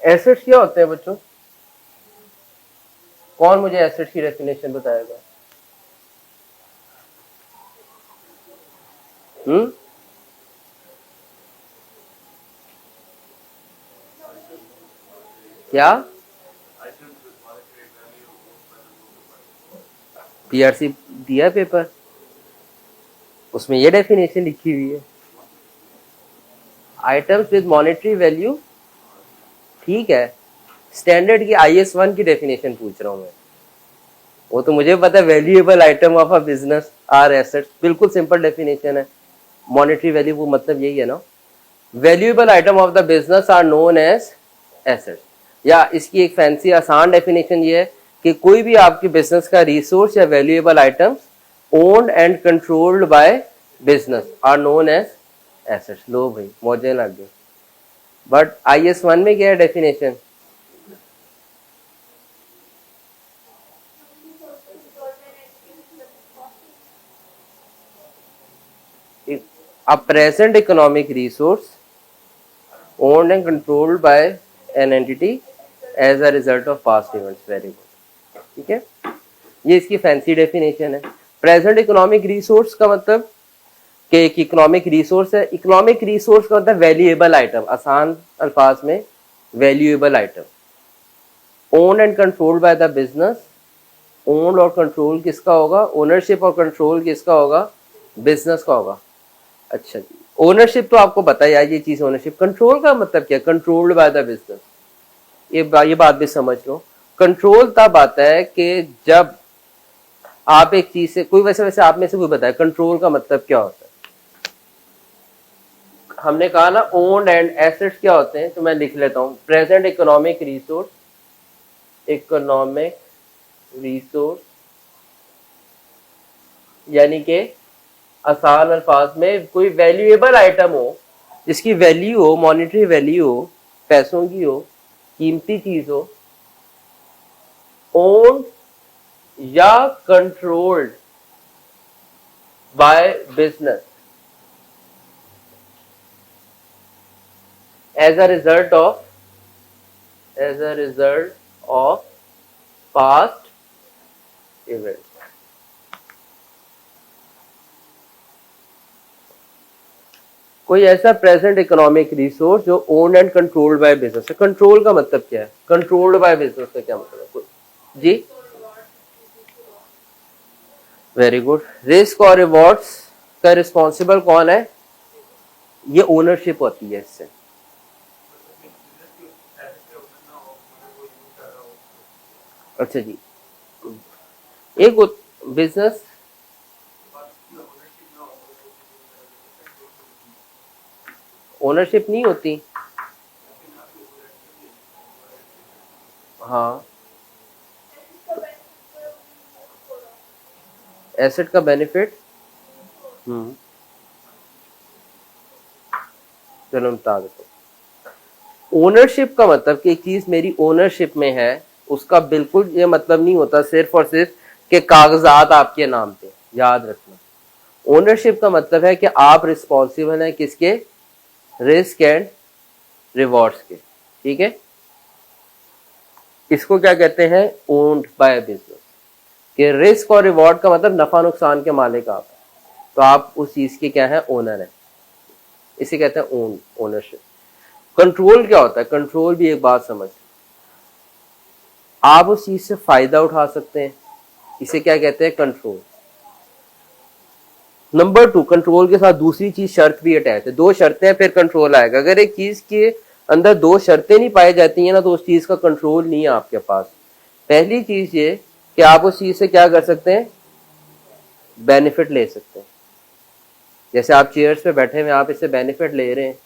A: एसेट्स क्या होते हैं बच्चों, कौन मुझे एसेट्स की डेफिनेशन बताएगा? क्या पीआरसी दिया है पेपर, उसमें ये डेफिनेशन लिखी हुई है, आइटम्स विद मॉनेटरी वैल्यू, ठीक है। स्टैंडर्ड की IS1 की डेफिनेशन पूछ रहा हूं मैं, वो तो मुझे पता है, valuable item of a business are assets, बिल्कुल सिंपल डेफिनेशन है। मॉनेटरी वैल्यू वो मतलब यही है ना, valuable item of the business are known as assets, या इसकी एक फैंसी आसान डेफिनेशन ये है कि कोई भी आपकी बिजनेस का रिसोर्स या valuable items owned and controlled by business are known as assets. लो भाई मौजे लग गए, बट IS1 में क्या है definition, a present economic resource owned and controlled by an entity as a result of past events। Very good, ठीक है, ये इसकी फैंसी डेफिनेशन है। प्रेजेंट इकोनॉमिक रिसोर्स का मतलब कि एक इकोनॉमिक रिसोर्स है, इकोनॉमिक रिसोर्स का मतलब वैल्यूएबल आइटम, आसान अल्फाज में valuable item, own and controlled by the business, own और कंट्रोल किसका होगा, ओनरशिप और कंट्रोल किसका होगा, बिजनेस का होगा। अच्छा जी, ओनरशिप तो आपको पता है यार ये चीज, ओनरशिप। कंट्रोल का मतलब क्या, कंट्रोल्ड बाय द बिजनेस, ये बात भी समझ लो। कंट्रोल तब आता है कि जब आप एक चीज से कोई, वैसे आप में से कोई बताए कंट्रोल का मतलब क्या होता है। हमने कहा ना ओन्ड एंड एसेट्स क्या होते हैं, तो मैं लिख लेता हूं, present economic resource, economic resource यानी कि आसान अल्फाज में कोई वैल्यूएबल आइटम हो, जिसकी वैल्यू हो, मॉनेटरी वैल्यू हो, पैसों की हो, कीमती चीज हो, ओन्ड या controlled by business as a result of past events। कोई ऐसा प्रेजेंट इकोनॉमिक रिसोर्स जो owned and controlled by business है। कंट्रोल का मतलब क्या है, कंट्रोल्ड बाय बिजनेस का क्या मतलब है जी, वेरी गुड। रिस्क और रिवॉर्ड्स का रिस्पॉन्सिबल कौन है, ये ओनरशिप होती है इससे। अच्छा जी, एक बिजनेस ओनरशिप नहीं होती, हाँ एसेट का बेनिफिट, चलो बता देता हूँ। ओनरशिप का मतलब कि एक चीज मेरी ओनरशिप में है, उसका बिल्कुल ये मतलब नहीं होता सिर्फ और सिर्फ कि कागजात आपके नाम पे, याद रखना। ओनरशिप का मतलब है कि आप रिस्पॉन्सिबल हैं किसके, रिस्क एंड रिवॉर्ड्स के, ठीक है। इसको क्या कहते हैं, ओन्ड बाय बिजनेस। कि रिस्क और रिवॉर्ड का मतलब नफा नुकसान के मालिक आप हैं, तो आप उस चीज के क्या है, ओनर है। इसे कहते हैं ओनरशिप। कंट्रोल क्या होता है? कंट्रोल भी एक बात समझ, आप उस चीज से फायदा उठा सकते हैं, इसे क्या कहते हैं, कंट्रोल। नंबर 2, कंट्रोल के साथ दूसरी चीज शर्त भी अटैच है। 2 शर्तें हैं फिर कंट्रोल आएगा। अगर एक चीज के अंदर 2 शर्तें नहीं पाई जाती हैं ना, तो उस चीज का कंट्रोल नहीं है आपके पास। पहली चीज ये कि आप उस चीज से क्या कर सकते हैं, बेनिफिट ले सकते हैं। जैसे आप चेयर्स पे बैठे हुए, आप इससे बेनिफिट ले रहे हैं,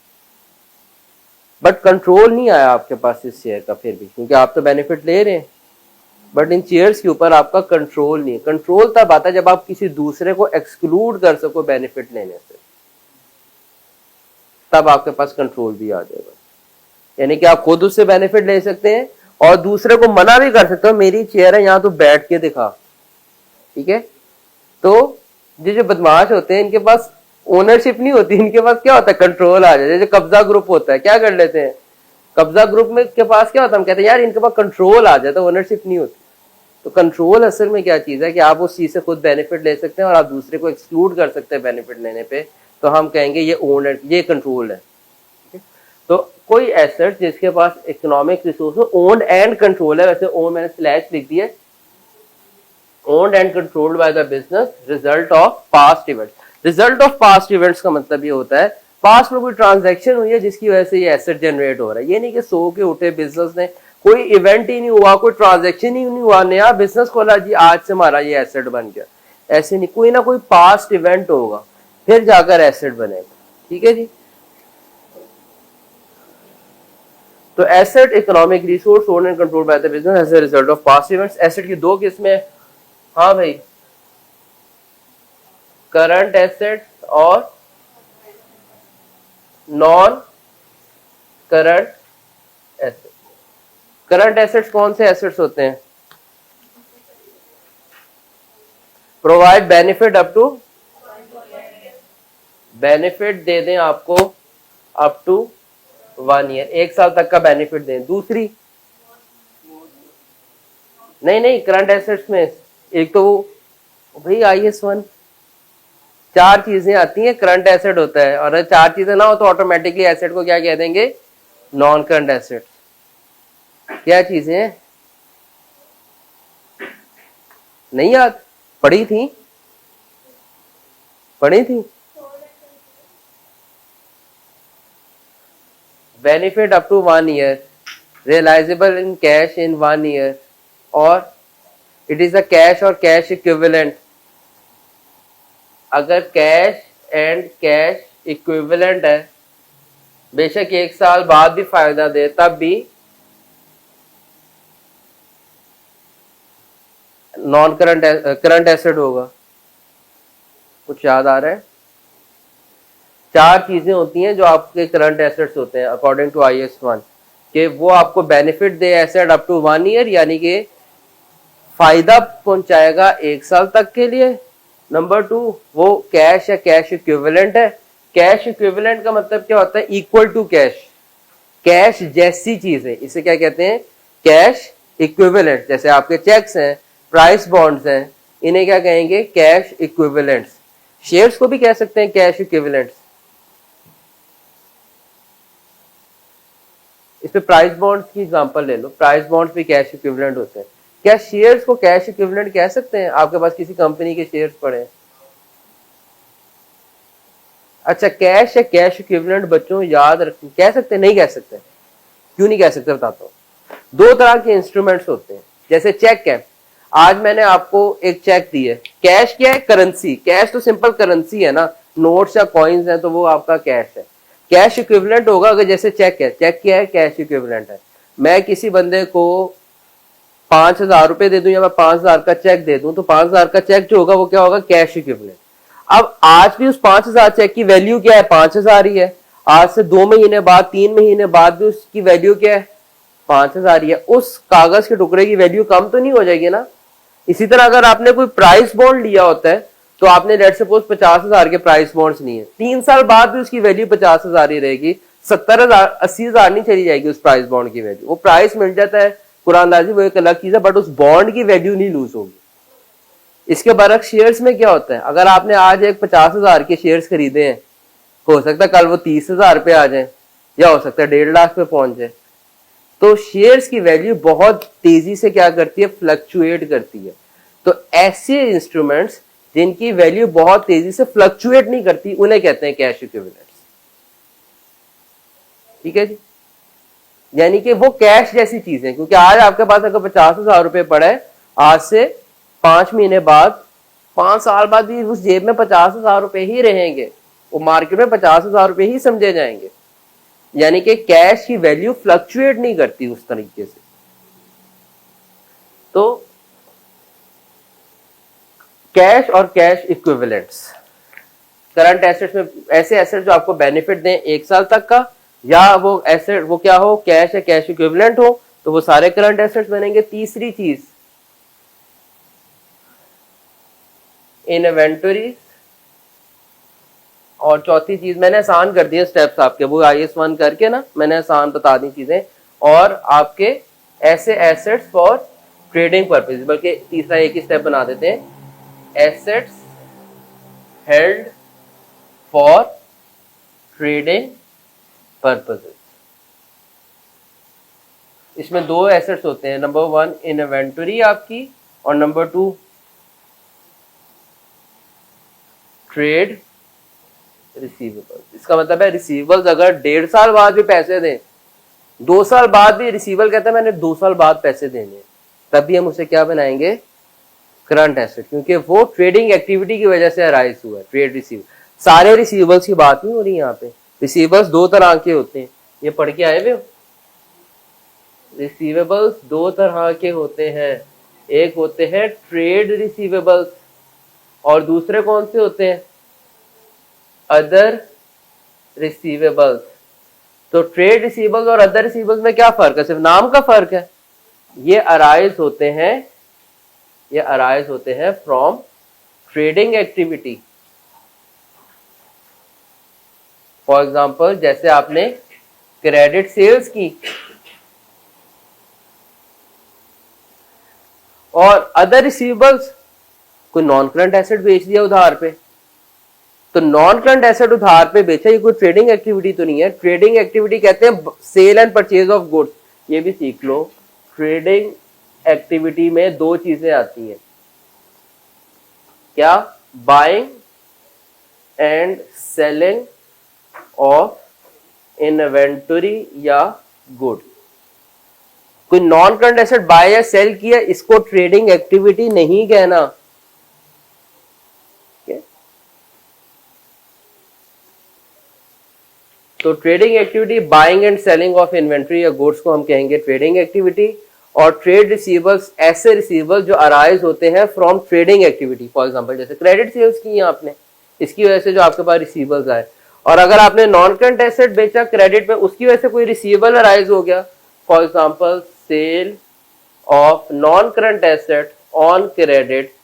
A: बट कंट्रोल नहीं आया आपके पास इस चेयर का फिर भी, क्योंकि आप तो बेनिफिट ले रहे हैं, बट इन चेयर्स के ऊपर आपका कंट्रोल नहीं है। कंट्रोल तब आता है जब आप किसी दूसरे को एक्सक्लूड कर सको बेनिफिट लेने से, तब आपके पास कंट्रोल भी आ जाएगा। यानी कि आप खुद उससे बेनिफिट ले सकते हैं और दूसरे को मना भी कर सकते हो, मेरी चेयर है यहाँ तो बैठ के दिखा, ठीक है। तो जो बदमाश होते हैं इनके पास ओनरशिप नहीं होती, इनके पास क्या होता है, कंट्रोल आ जाता है। जैसे कब्जा ग्रुप होता है, क्या कर लेते हैं, कब्जा ग्रुप में के पास क्या होता है, हम कहते हैं यार इनके पास कंट्रोल आ जाता है, ओनरशिप नहीं होती। तो कंट्रोल असल में क्या चीज है कि आप उस चीज से खुद बेनिफिट ले सकते हैं और आप दूसरे को एक्सक्लूड कर सकते हैं बेनिफिट लेने पे, तो हम कहेंगे ये ओनर, ये कंट्रोल है। तो कोई एसेट जिसके पास economic resource owned and control है, वैसे ओन मैंने स्लैश लिख दिया, owned and controlled by the business, result of past events. Result of past events का मतलब ये होता है पास्ट में कोई ट्रांजैक्शन हुई है जिसकी वजह से ये एसेट जनरेट हो रहा है। ये नहीं कि सो के उठे बिजनेस ने, कोई इवेंट ही नहीं हुआ, कोई ट्रांजैक्शन ही नहीं हुआ, नया बिजनेस खोला जी आज से हमारा ये एसेट बन गया, ऐसे नहीं। कोई ना कोई पास्ट इवेंट होगा फिर जाकर एसेट बनेगा, ठीक है जी। तो asset economic resource owned and controlled by the business as a result of past events. Asset की 2 किस्में, हाँ भाई, करंट एसेट्स और non current assets. Current assets कौन से एसेट्स होते हैं, provide benefit up to, benefit दे दें आपको अप टू 1 ईयर, 1 साल तक का बेनिफिट दें। दूसरी नहीं करंट एसेट्स में एक तो भाई IS1 4 चीजें आती हैं, करंट एसेट होता है, और 4 चीजें ना हो तो ऑटोमेटिकली एसेट को क्या कह देंगे, नॉन करंट एसेट। क्या चीजें हैं, नहीं याद, पढ़ी थी benefit up to 1 year, realisable in cash in 1 year, और इट इज अ कैश और कैश इक्विवेलेंट। अगर कैश एंड कैश इक्विवेलेंट है, बेशक 1 साल बाद भी फायदा दे, तब भी नॉन करंट एसेट होगा। कुछ याद आ रहा है? 4 चीजें होती हैं जो आपके करंट एसेट्स होते हैं अकॉर्डिंग टू IS1, कि वो आपको बेनिफिट दे एसेट अप टू 1 ईयर, यानी कि फायदा पहुंचाएगा 1 साल तक के लिए। नंबर 2, वो कैश या कैश इक्विवेलेंट है। कैश इक्विवेलेंट का मतलब क्या होता है, इक्वल टू कैश, कैश जैसी चीज है, इसे क्या कहते हैं, कैश इक्विवेलेंट। जैसे आपके चेक्स हैं, प्राइस बॉन्ड्स हैं, इन्हें क्या कहेंगे, कैश इक्विवेलेंट्स। शेयर्स को भी कह सकते हैं कैश इक्विवेलेंट्स। इस पे प्राइस बॉन्ड्स की एग्जांपल ले लो, प्राइस बॉन्ड्स भी कैश इक्विवेलेंट होते हैं। क्या शेयर्स को कैश इक्विवेलेंट कह सकते हैं? आपके पास किसी कंपनी के शेयर्स पड़े हैं, अच्छा कैश या कैश इक्विवेलेंट बच्चों याद रखें, कह सकते हैं, नहीं कह सकते? क्यों नहीं कह सकते बताता हूं। 2 तरह के इंस्ट्रूमेंट्स होते हैं, जैसे चेक है, आज मैंने आपको एक चेक दी है, कैश क्या है, करेंसी। कैश तो सिंपल करेंसी है ना, नोट्स या कॉइन्स है तो वो आपका कैश है। कैश इक्विवेलेंट होगा अगर जैसे चेक है, चेक क्या है, कैश इक्विवेलेंट है। मैं किसी बंदे को 5,000 रुपए दे दूं या मैं 5,000 का चेक दे दूं, तो 5,000 का चेक जो होगा वो क्या होगा, कैश इक्विवेलेंट। अब आज भी उस 5,000 चेक की वैल्यू क्या है, 5,000 ही है। आज से 2 महीने बाद, 3 महीने बाद भी उसकी वैल्यू क्या है, 5,000 ही है। उस कागज के टुकड़े की वैल्यू कम तो नहीं हो जाएगी ना। इसी तरह अगर आपने कोई प्राइस बॉन्ड लिया होता है, तो आपने लेट सपोज 50,000 के प्राइस बॉन्ड्स लिए, 3 साल बाद भी उसकी वैल्यू 50,000 ही रहेगी, 70,000 80,000 नहीं चली जाएगी उस प्राइस बॉन्ड की वैल्यू। वो प्राइस मिल जाता है कुरानदाजी, वो एक अलग चीज है, बट उस बॉन्ड की वैल्यू नहीं लूज होगी। इसके बरक्स शेयर्स में क्या होता है, अगर आपने आज एक 50,000 के शेयर्स खरीदे हैं, हो सकता है कल वो 30,000 पे आ जाए, या हो सकता है 1.5 लाख पे पहुंच जाए। तो शेयर्स की वैल्यू बहुत तेजी से क्या करती है, फ्लक्चुएट करती है। तो ऐसे इंस्ट्रूमेंट्स जिनकी वैल्यू बहुत तेजी से फ्लक्चुएट नहीं करती, उन्हें कहते हैं कैश इक्विवेलेंट्स। ठीक है जी, यानी कि वो कैश जैसी चीज है, क्योंकि आज आपके पास अगर 50,000 रुपए पड़ा है, आज से 5 महीने बाद, 5 साल बाद भी उस जेब में 50,000 रुपए ही रहेंगे, वो मार्केट में 50,000 रुपए ही समझे जाएंगे। यानी कि कैश की वैल्यू फ्लक्चुएट नहीं करती उस तरीके से। तो कैश और कैश इक्विवेलेंट्स, करंट एसेट्स में ऐसे एसेट जो आपको बेनिफिट दें 1 साल तक का, या वो एसेट वो क्या हो, कैश या कैश इक्विवेलेंट हो, तो वो सारे करंट एसेट्स बनेंगे। तीसरी चीज इन्वेंटरीज, और चौथी चीज मैंने आसान कर दिया स्टेप्स आपके, वो IAS 1 करके ना मैंने आसान बता दी चीजें, और आपके ऐसे एसेट्स फॉर ट्रेडिंग पर्पज, बल्कि तीसरा एक ही स्टेप बना देते हैं, assets held for trading purposes. इसमें 2 एसेट्स होते हैं, नंबर 1 इन्वेंटरी आपकी, और नंबर 2 ट्रेड रिसीवेबल्स। इसका मतलब है रिसीवेबल्स अगर 1.5 साल बाद भी पैसे दें, 2 साल बाद भी रिसीवेबल कहता है मैंने 2 साल बाद पैसे देने, तब भी हम उसे क्या बनाएंगे, करंट एसेट, क्योंकि वो ट्रेडिंग एक्टिविटी की वजह से अराइज हुआ है। ट्रेड रिसीवेबल, सारे रिसीवेबल्स की बात नहीं हो रही यहाँ पे। रिसीवेबल्स 2 तरह के होते हैं, ये पढ़ के आए हुए हो। रिसीवेबल्स 2 तरह के होते हैं, एक होते हैं ट्रेड रिसीवेबल्स, और दूसरे कौन से होते हैं, अदर रिसीवेबल्स। तो ट्रेड रिसीवेबल्स और अदर रिसीवेबल्स में क्या फर्क है, सिर्फ नाम का फर्क है। ये अराइज होते हैं from trading activity. For example जैसे आपने क्रेडिट सेल्स की, और अदर रिसीवेबल्स कोई नॉन करंट एसेट बेच दिया उधार पे, तो नॉन करंट एसेट उधार पे बेचा, ये कोई ट्रेडिंग एक्टिविटी तो नहीं है। ट्रेडिंग एक्टिविटी कहते हैं sale and purchase of goods, ये भी सीख लो। ट्रेडिंग एक्टिविटी में 2 चीजें आती हैं, क्या, buying and selling of inventory या गुड। कोई नॉन करंट एसेट बाय या सेल किया, इसको ट्रेडिंग एक्टिविटी नहीं कहना। तो trading activity buying and selling of inventory या गुड्स को हम कहेंगे ट्रेडिंग एक्टिविटी। और ट्रेड रिसीवेबल्स ऐसे रिसीवेबल्स जो अराइज होते हैं from trading activity. For example जैसे क्रेडिट सेल्स की आपने, इसकी वजह से जो आपके पास रिसीवेबल्स आए, और अगर आपने नॉन करंट एसेट बेचा क्रेडिट पे, उसकी वजह से कोई रिसीवेबल अराइज हो गया, for example sale of non current asset on credit,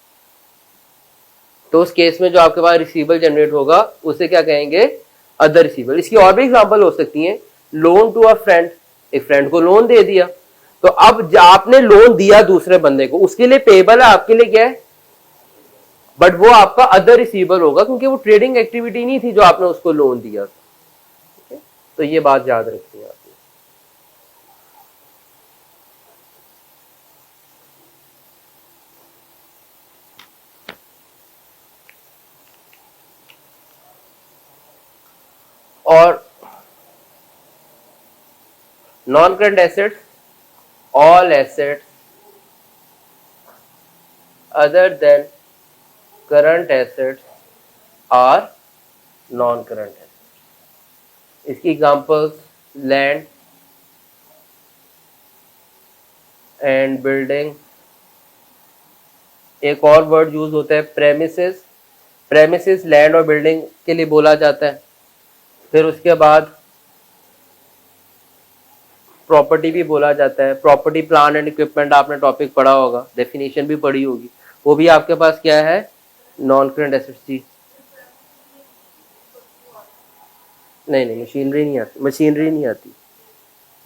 A: तो उस केस में जो आपके पास रिसीवेबल जनरेट होगा उसे क्या कहेंगे, अदर रिसीवेबल। इसकी और भी एग्जांपल हो सकती है, लोन टू अ फ्रेंड, एक फ्रेंड को लोन दे दिया, तो अब आपने लोन दिया दूसरे बंदे को, उसके लिए पेबल है, आपके लिए क्या है, बट वो आपका अदर रिसीवेबल होगा, क्योंकि वो ट्रेडिंग एक्टिविटी नहीं थी जो आपने उसको लोन दिया। तो ये बात याद रखिए आप। और non current assets, all assets other than current assets are non current assets। इसकी एग्जांपल्स लैंड एंड बिल्डिंग, एक और वर्ड यूज होता है प्रेमिसेस। प्रेमिसेस लैंड और बिल्डिंग के लिए बोला जाता है। फिर उसके बाद प्रॉपर्टी भी बोला जाता है। प्रॉपर्टी प्लांट एंड इक्विपमेंट आपने टॉपिक पढ़ा होगा, डेफिनेशन भी पढ़ी होगी, वो भी आपके पास क्या है, नॉन करंट एसेट्स थी। नहीं मशीनरी नहीं आती,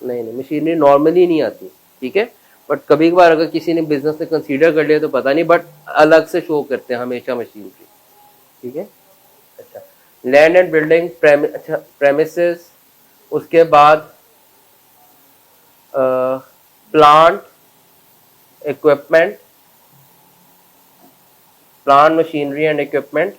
A: नहीं मशीनरी नॉर्मली नहीं आती, ठीक है। बट कभी कभार अगर किसी ने बिजनेस से कंसीडर कर लिया तो पता नहीं, बट अलग से शो करते हैं हमेशा मशीनरी। ठीक है। अच्छा, लैंड एंड बिल्डिंग, अच्छा प्रेमिसेस, उसके बाद plant equipment, plant machinery and equipment,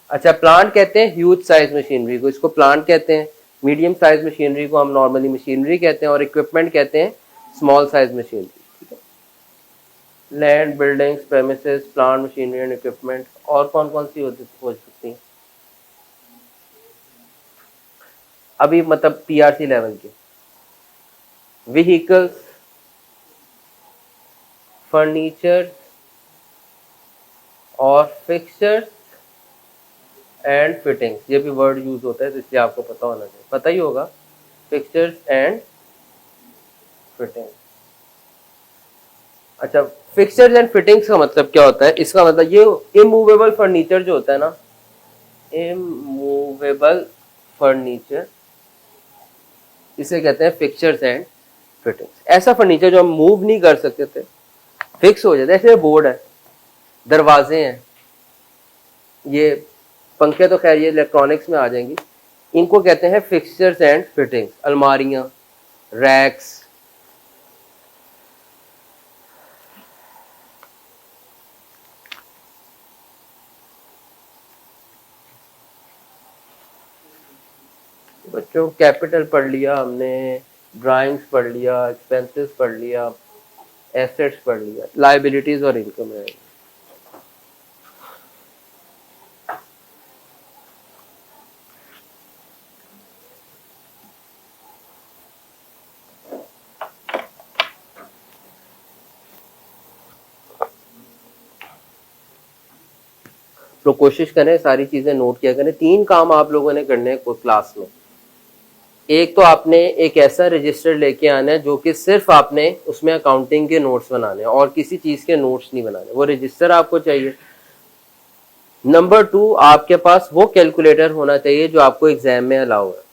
A: अच्छा प्लांट कहते हैं ह्यूज साइज मशीनरी को, इसको प्लांट कहते हैं। मीडियम साइज मशीनरी को हम नॉर्मली मशीनरी कहते हैं, और इक्विपमेंट कहते हैं स्मॉल साइज मशीनरी। ठीक है। Land, buildings, premises, plant, machinery and equipment, और कौन कौन सी हो सकती हैं अभी, मतलब पीआरसी लेवल के? व्हीकल्स, फर्नीचर और फिक्सचर्स एंड फिटिंग्स, ये भी वर्ड यूज होता है तो इसलिए आपको पता होना चाहिए, पता ही होगा। Fixtures and fittings. अच्छा, फिक्सचर्स एंड फिटिंग्स का मतलब क्या होता है? इसका मतलब ये इमूवेबल फर्नीचर जो होता है ना, इमूवेबल फर्नीचर, इसे कहते हैं फिक्सचर्स एंड फिटिंग्स। ऐसा फर्नीचर जो हम मूव नहीं कर सकते थे, फिक्स हो जाता है। ऐसे बोर्ड है, दरवाजे हैं, ये पंखे तो खैर ये इलेक्ट्रॉनिक्स में आ जाएंगी, इनको कहते हैं फिक्सचर्स एंड फिटिंग्स। अलमारियां, रैक्स, बच्चों कैपिटल पढ़ लिया हमने, ड्राइंग्स पढ़ लिया, एक्सपेंसेस पढ़ लिया, एसेट्स पढ़ लिया, लायबिलिटीज और इनकम है। तो कोशिश करें सारी चीजें नोट किया करें। 3 काम आप लोगों ने करने हैं क्लास में। एक तो आपने एक ऐसा रजिस्टर लेके आना है जो कि सिर्फ आपने उसमें अकाउंटिंग के नोट्स बनाने हैं और किसी चीज के नोट्स नहीं बनाने, वो रजिस्टर आपको चाहिए। नंबर 2, आपके पास वो कैलकुलेटर होना चाहिए जो आपको एग्जाम में अलाउ है,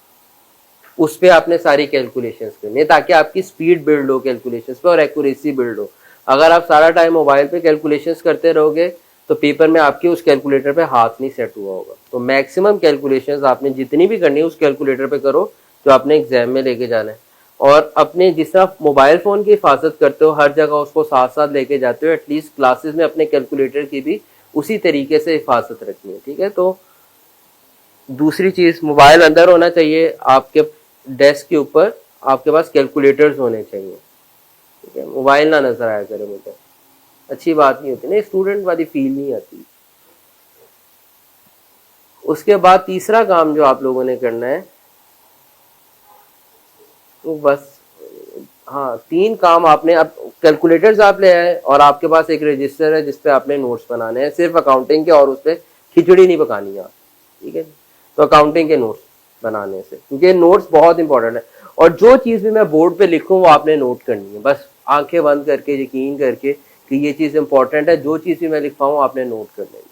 A: उस पर आपने सारी कैलकुलेशंस करनी है ताकि आपकी स्पीड बिल्ड हो कैलकुलेशंस पे और एक्यूरेसी बिल्ड हो। अगर आप सारा टाइम मोबाइल पे कैलकुलेशंस करते रहोगे तो पेपर में आपके उस कैलकुलेटर पे हाथ नहीं सेट हुआ होगा। तो मैक्सिमम कैलकुलेशंस आपने जितनी भी करनी है उस कैलकुलेटर पे करो जो आपने एग्जाम में लेके जाना है। और अपने जिस तरह मोबाइल फोन की हिफाजत करते हो, हर जगह उसको साथ साथ लेके जाते हो, एटलीस्ट क्लासेस में अपने कैलकुलेटर की भी उसी तरीके से हिफाजत रखनी है। ठीक है। तो दूसरी चीज, मोबाइल अंदर होना चाहिए, आपके डेस्क के ऊपर आपके पास कैलकुलेटर्स होने चाहिए। ठीक है। मोबाइल ना नजर आया करे, मुझे अच्छी बात नहीं होती ना, स्टूडेंट वाली फील नहीं आती। उसके बाद तीसरा काम जो आप लोगों ने करना है, तो बस हाँ 3 काम आपने, अब कैलकुलेटर्स आप ले आए और आपके पास एक रजिस्टर है जिसपे आपने नोट्स बनाने हैं सिर्फ अकाउंटिंग के, और उस पर खिचड़ी नहीं पकानी है। ठीक है। तो अकाउंटिंग के नोट्स बनाने से, क्योंकि नोट्स बहुत इंपॉर्टेंट है, और जो चीज भी मैं बोर्ड पे लिखूं वो आपने नोट करनी है, बस आंखें बंद करके यकीन करके कि ये चीज इंपॉर्टेंट है, जो चीज भी मैं लिखवाऊं आपने नोट कर लेनी।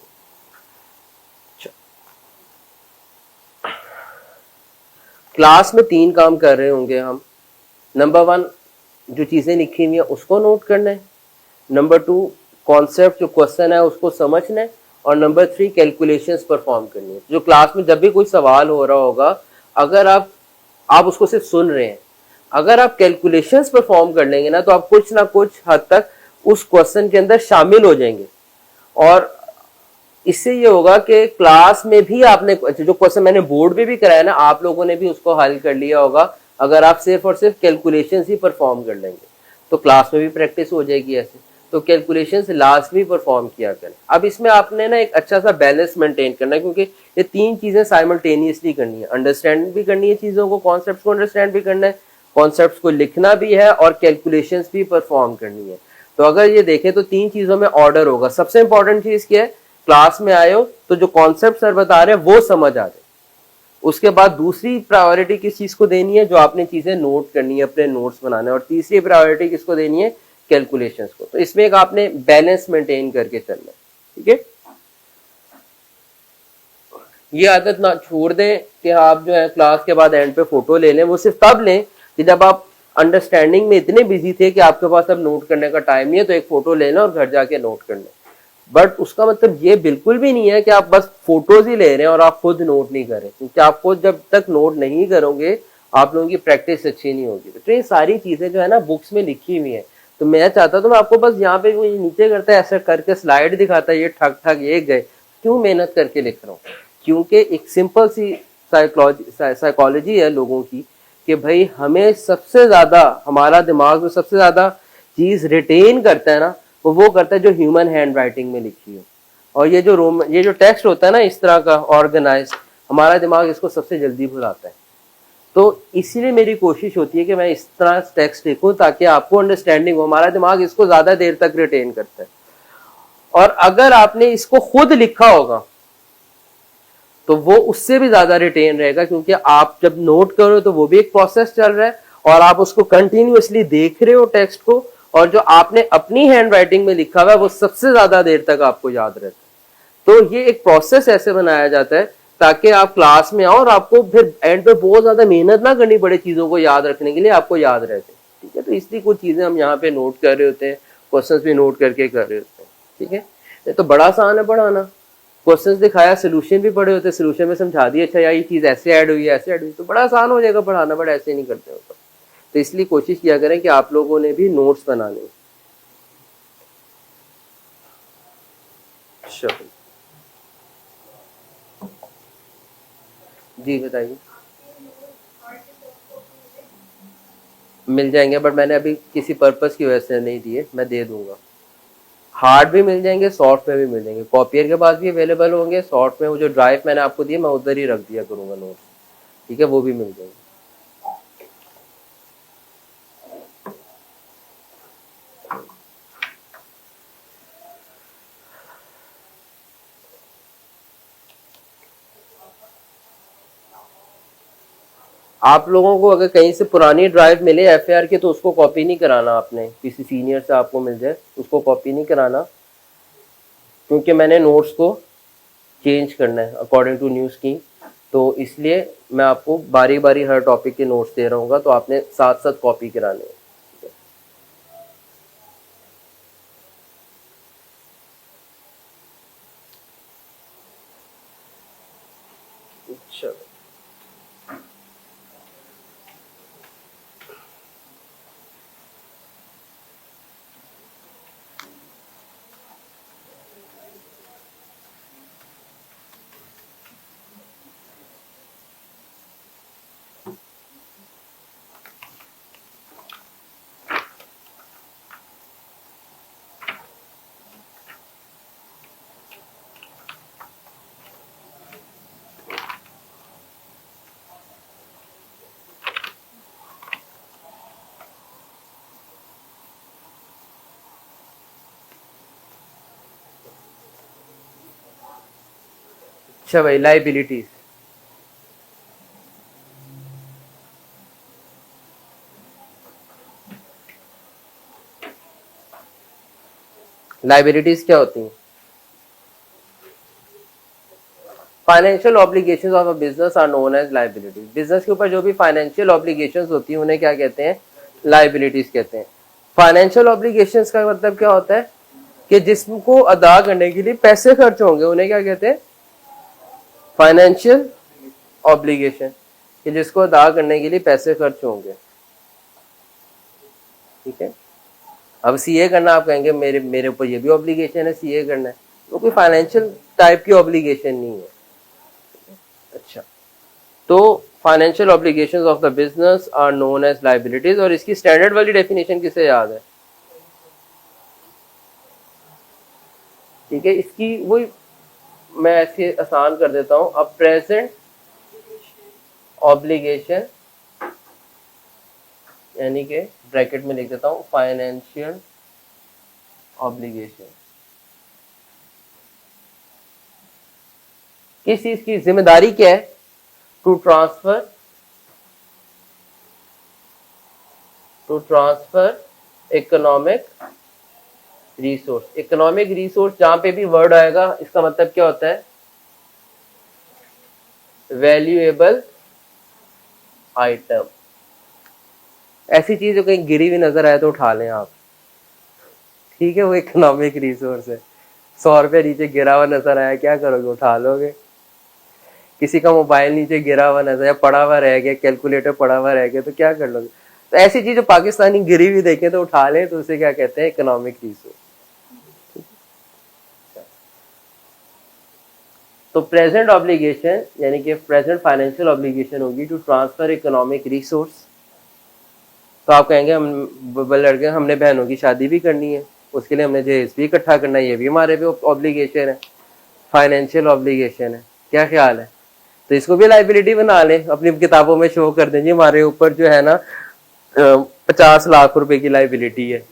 A: क्लास में 3 काम कर रहे होंगे हम। नंबर 1, जो चीजें लिखी हुई है उसको नोट करना है। नंबर 2, कॉन्सेप्ट जो क्वेश्चन है उसको समझना है। और नंबर 3, कैलकुलेशंस परफॉर्म करनी है। जो क्लास में जब भी कोई सवाल हो रहा होगा, अगर आप उसको सिर्फ सुन रहे हैं, अगर आप कैलकुलेशंस परफॉर्म कर लेंगे ना तो आप कुछ ना कुछ हद तक उस क्वेश्चन के अंदर शामिल हो जाएंगे। और इससे ये होगा कि क्लास में भी आपने जो क्वेश्चन मैंने बोर्ड पे भी कराया ना, आप लोगों ने भी उसको हल कर लिया होगा अगर आप सिर्फ और सिर्फ कैलकुलेशंस ही परफॉर्म कर लेंगे। तो क्लास में भी प्रैक्टिस हो जाएगी ऐसे। तो कैलकुलेशंस लास्ट में परफॉर्म किया करें। अब इसमें आपने ना एक अच्छा सा बैलेंस मेंटेन करना है, क्योंकि ये 3 चीजें साइमल्टेनियसली करनी है। अंडरस्टैंड भी करनी है चीजों को, कॉन्सेप्ट को अंडरस्टैंड भी करना है, कॉन्सेप्ट को लिखना भी है, और कैलकुलेशंस भी परफॉर्म करनी है। तो अगर ये देखें तो 3 चीजों में ऑर्डर होगा। सबसे इंपॉर्टेंट चीज क्या है, क्लास में आए हो तो जो कॉन्सेप्ट सर बता रहे हैं वो समझ आ जाए। उसके बाद दूसरी प्रायोरिटी किस चीज को देनी है, जो आपने चीजें नोट करनी है, अपने नोट्स बनाने, और तीसरी प्रायोरिटी किसको देनी है, कैलकुलेशंस को। तो इसमें एक आपने बैलेंस मेंटेन करके चलना है। ठीक है। ये आदत ना छोड़ दें कि आप जो है क्लास के बाद एंड पे फोटो ले लें। वो सिर्फ तब लें कि जब आप अंडरस्टैंडिंग में इतने बिजी थे कि आपके पास अब नोट करने का टाइम नहीं है, तो एक फोटो ले लें और घर जाके नोट कर लें। बट उसका मतलब ये बिल्कुल भी नहीं है कि आप बस फोटोज ही ले रहे हैं और आप खुद नोट नहीं करें, क्योंकि आपको जब तक नोट नहीं करोगे आप लोगों की प्रैक्टिस अच्छी नहीं होगी। तो ये सारी चीजें जो है ना बुक्स में लिखी हुई है। तो मैं चाहता तो मैं आपको बस यहाँ पे वो नीचे करता है ऐसा करके स्लाइड दिखाता है, ये ठग ठग ये गए, क्यों मेहनत करके लिख रहा हूँ? क्योंकि एक सिंपल सी साइकोलॉजी है लोगों की कि भाई हमें सबसे ज्यादा, हमारा दिमाग में सबसे ज्यादा चीज रिटेन करता है ना, वो करता है जो ह्यूमन हैंड राइटिंग में लिखी हो। और ये जो टेक्स्ट होता है ना इस तरह का ऑर्गेनाइज, हमारा दिमाग इसको सबसे जल्दी भुलाता है। तो इसीलिए मेरी कोशिश होती है कि मैं इस तरह टेक्स्ट लिखूं ताकि आपको अंडरस्टैंडिंग हो। हमारा दिमाग इसको ज्यादा देर तक रिटेन करता है। और अगर आपने इसको खुद लिखा होगा तो वो उससे भी ज्यादा रिटेन रहेगा, क्योंकि आप जब नोट करो तो वो भी एक प्रोसेस चल रहा है और आप उसको कंटिन्यूअसली देख रहे हो टेक्स्ट को, और जो आपने अपनी हैंड राइटिंग में लिखा हुआ है वो सबसे ज्यादा देर तक आपको याद रहता है। तो ये एक प्रोसेस ऐसे बनाया जाता है ताकि आप क्लास में आओ और आपको फिर एंड पे बहुत ज्यादा मेहनत ना करनी पड़े चीजों को याद रखने के लिए, आपको याद रहते। ठीक है, तो इसलिए कुछ चीजें हम यहाँ पे नोट कर रहे होते हैं, क्वेश्चंस भी नोट करके कर रहे होते हैं। ठीक है, ये तो बड़ा आसान है पढ़ाना। क्वेश्चंस दिखाया, सोल्यूशन भी पढ़े होते हैं, सोल्यूशन में समझा दिया अच्छा यार ये चीज ऐसे ऐड हुई है, ऐसे ऐड हुई, तो बड़ा आसान हो जाएगा पढ़ाना। बट ऐसे नहीं करते होता। तो इसलिए कोशिश किया करें कि आप लोगों ने भी नोट्स बनाने। जी बताइए। मिल जाएंगे, बट मैंने अभी किसी पर्पस की वजह से नहीं दिए, मैं दे दूंगा। हार्ड भी मिल जाएंगे, सॉफ्ट में भी मिल जाएंगे, कॉपियर के पास भी अवेलेबल होंगे। सॉफ्ट में वो जो ड्राइव मैंने आपको दिया मैं उधर ही रख दिया करूंगा नोट्स। ठीक है, वो भी मिल जाएंगे। आप लोगों को अगर कहीं से पुरानी ड्राइव मिले एफएआर की तो उसको कॉपी नहीं कराना, आपने किसी सीनियर से आपको मिल जाए उसको कॉपी नहीं कराना, क्योंकि मैंने नोट्स को चेंज करना है अकॉर्डिंग टू न्यू स्कीम। तो इसलिए मैं आपको बारी बारी हर टॉपिक के नोट्स दे रहा हूँ, तो आपने साथ साथ कॉपी कराने हैं। अच्छा, अच्छा भाई, लाइबिलिटीज। लाइबिलिटीज क्या होती हैं? Financial obligations of a business are known as liabilities. Business के ऊपर जो भी फाइनेंशियल ऑब्लिगेशंस होती हैं उन्हें क्या कहते हैं? लाइबिलिटीज कहते हैं। फाइनेंशियल ऑब्लिगेशंस का मतलब क्या होता है कि जिसको अदा करने के लिए पैसे खर्च होंगे उन्हें क्या कहते हैं? फाइनेंशियल ऑब्लिगेशन, कि जिसको अदा करने के लिए पैसे खर्च होंगे। ठीक है, अब सीए करना, आप कहेंगे मेरे मेरे ऊपर ये भी ऑब्लिगेशन है सीए करना है, वो कोई फाइनेंशियल टाइप की ऑब्लिगेशन नहीं है। अच्छा, तो financial obligations of the business are known as liabilities. और इसकी स्टैंडर्ड वाली डेफिनेशन किसे याद है? ठीक है, इसकी वही मैं ऐसे आसान कर देता हूं। अब प्रेजेंट ऑब्लिगेशन, यानी कि ब्रैकेट में लिख देता हूं फाइनेंशियल ऑब्लिगेशन। किस चीज की जिम्मेदारी क्या है? To transfer economic resource. Economic resource जहां पे भी वर्ड आएगा इसका मतलब क्या होता है? वैल्यूएबल आइटम, ऐसी चीज जो कहीं गिरी हुई नजर आए तो उठा लें आप, ठीक है, वो इकोनॉमिक रिसोर्स है। 100 रुपये नीचे गिरा हुआ नजर आया, क्या करोगे, उठा लोगे। किसी का मोबाइल नीचे गिरा हुआ नजर आया, पड़ा हुआ रह गया, कैलकुलेटर पड़ा हुआ रह गया, तो क्या कर लोगे। तो ऐसी चीज जो पाकिस्तानी गिरी हुई देखें तो उठा लें, तो उसे क्या कहते हैं, इकोनॉमिक रिसोर्स। तो प्रेजेंट ऑब्लिगेशन यानी कि प्रेजेंट फाइनेंशियल ऑब्लिगेशन होगी टू ट्रांसफर इकोनॉमिक रिसोर्स। तो आप कहेंगे हम लड़के, हमने बहनों की शादी भी करनी है, उसके लिए हमने जहेज भी इकट्ठा करना है, ये भी हमारे पे ऑब्लिगेशन है, फाइनेंशियल ऑब्लिगेशन है, क्या ख्याल है। तो इसको भी लाइबिलिटी बना लें, अपनी किताबों में शो कर दें जी हमारे ऊपर जो है ना 50 लाख रुपए की लाइबिलिटी है।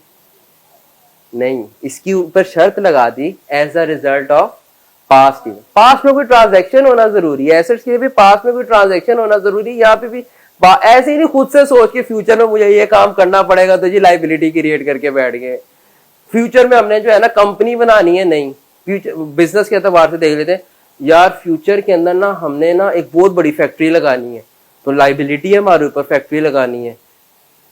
A: नहीं, इसकी ऊपर शर्त लगा दी as a result of past event. Past में कोई ट्रांजैक्शन होना जरूरी है, एसेट्स के लिए भी पास्ट में कोई ट्रांजैक्शन होना जरूरी है। यहाँ पे भी ऐसे ही नहीं खुद से सोच के फ्यूचर में मुझे ये काम करना पड़ेगा तो जी लाइबिलिटी क्रिएट करके बैठ गए। फ्यूचर में हमने जो है ना कंपनी बनानी है, नहीं, फ्यूचर बिजनेस के एतबार से देख लेते हैं यार, फ्यूचर के अंदर ना हमने ना एक बहुत बड़ी फैक्ट्री लगानी है, तो लाइबिलिटी है हमारे ऊपर, फैक्ट्री लगानी है,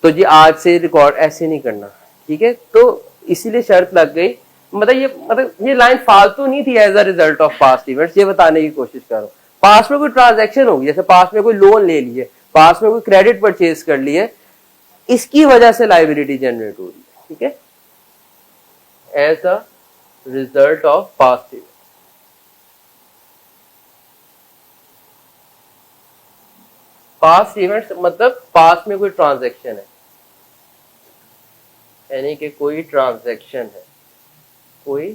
A: तो जी आज से रिकॉर्ड ऐसे नहीं करना, ठीक है। तो इसीलिए शर्त लग गई। मतलब ये लाइन फालतू नहीं थी as a result of past events, ये बताने की कोशिश करो। पास्ट में कोई ट्रांजैक्शन होगी, जैसे पास्ट में कोई लोन ले लिए, पास्ट में कोई क्रेडिट परचेज कर लिए, इसकी वजह से लाइबिलिटी जनरेट हो रही है, ठीक है, as a result of past event. Past events मतलब पास्ट में कोई ट्रांजैक्शन है, यानी कि कोई ट्रांजैक्शन है, कोई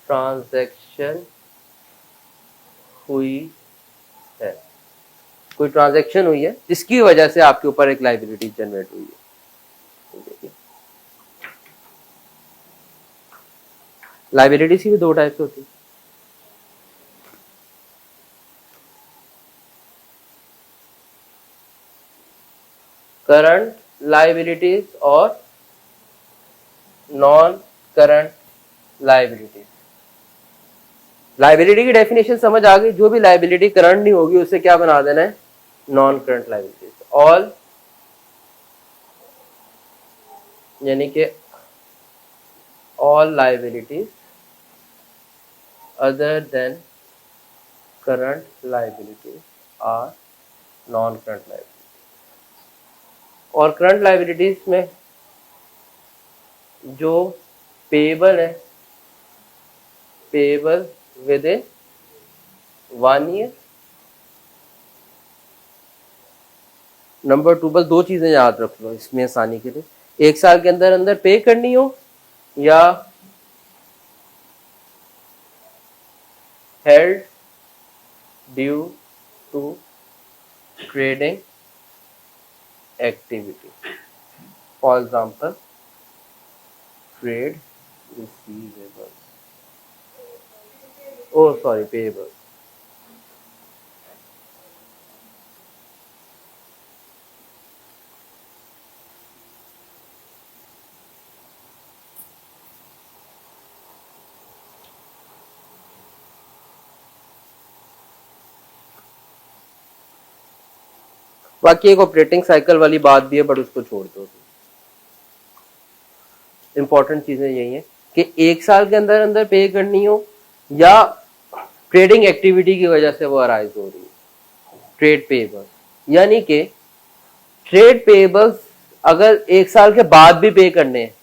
A: ट्रांजैक्शन हुई है, कोई ट्रांजैक्शन हुई है जिसकी वजह से आपके ऊपर एक लाइबिलिटी जनरेट हुई है। लाइबिलिटीज की भी दो टाइप्स होती है, करंट लाइबिलिटीज और नॉन करंट लाइबिलिटीज। लाइबिलिटी की डेफिनेशन समझ आ गई, जो भी लाइबिलिटी करंट नहीं होगी उसे क्या बना देना है, नॉन करंट लाइबिलिटीज। ऑल यानी कि all liabilities other than current liabilities are non current liabilities. और करंट लाइबिलिटीज में जो पेएबल है, payable within 1 year. Number 2, बस दो चीजें याद रख लो इसमें आसानी के लिए, 1 साल के अंदर अंदर पे करनी हो या held due to trading activity, for example trade receivables, oh sorry payables। बाकी एक ऑपरेटिंग साइकिल वाली बात भी है, बट उसको छोड़ दो। इंपॉर्टेंट चीजें यही है कि 1 साल के अंदर अंदर पे करनी हो या ट्रेडिंग एक्टिविटी की वजह से वो अराइज हो रही है, ट्रेड पेएबल्स। यानी कि ट्रेड पेएबल्स अगर 1 साल के बाद भी पे करने हैं,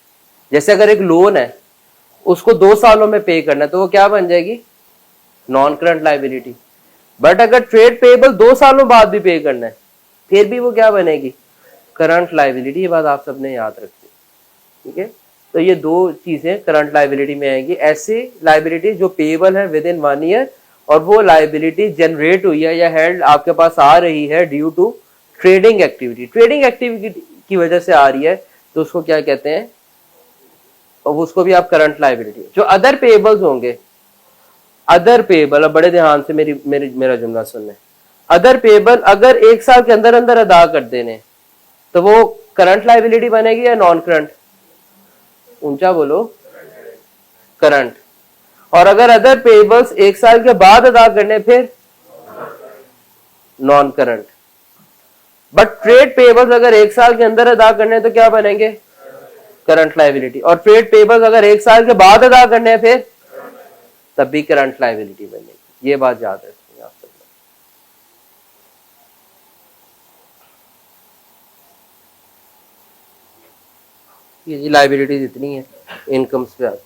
A: जैसे अगर एक लोन है उसको 2 सालों में पे करना है, तो वो क्या बन जाएगी, नॉन करंट लाइबिलिटी। बट अगर ट्रेड पेएबल 2 सालों बाद भी पे करना है, फिर भी वो क्या बनेगी, करंट लाइबिलिटी। ये बात आप सबने याद रखी, ठीक है। तो ये दो चीजें करंट लाइबिलिटी में आएगी, ऐसी लाइबिलिटी जो पेएबल है विद इन 1 ईयर, और वो लाइबिलिटी जनरेट हुई है या हेल्ड आपके पास आ रही है due to trading activity. Trading activity की वजह से आ रही है तो उसको क्या कहते हैं, और उसको भी आप करंट लाइबिलिटी। जो अदर पेएबल्स होंगे, अदर पेएबल, अब बड़े ध्यान से मेरा जुमला सुनना है, अदर पेएबल अगर 1 साल के अंदर अंदर अदा कर देने तो वो करंट लाइबिलिटी बनेगी या नॉन करंट, ऊंचा बोलो, करंट। और अगर अदर पेएबल्स 1 साल के बाद अदा करने, फिर non current. But trade payables अगर 1 साल के अंदर अदा करने हैं तो क्या बनेंगे? Current liability. और ट्रेड पेबल्स अगर 1 साल के बाद अदा करने हैं फिर तब भी करंट लायबिलिटी बनेगी। ये बात याद रखनी है आप सब। ये लायबिलिटीज इतनी है, इनकम्स पे आते हैं।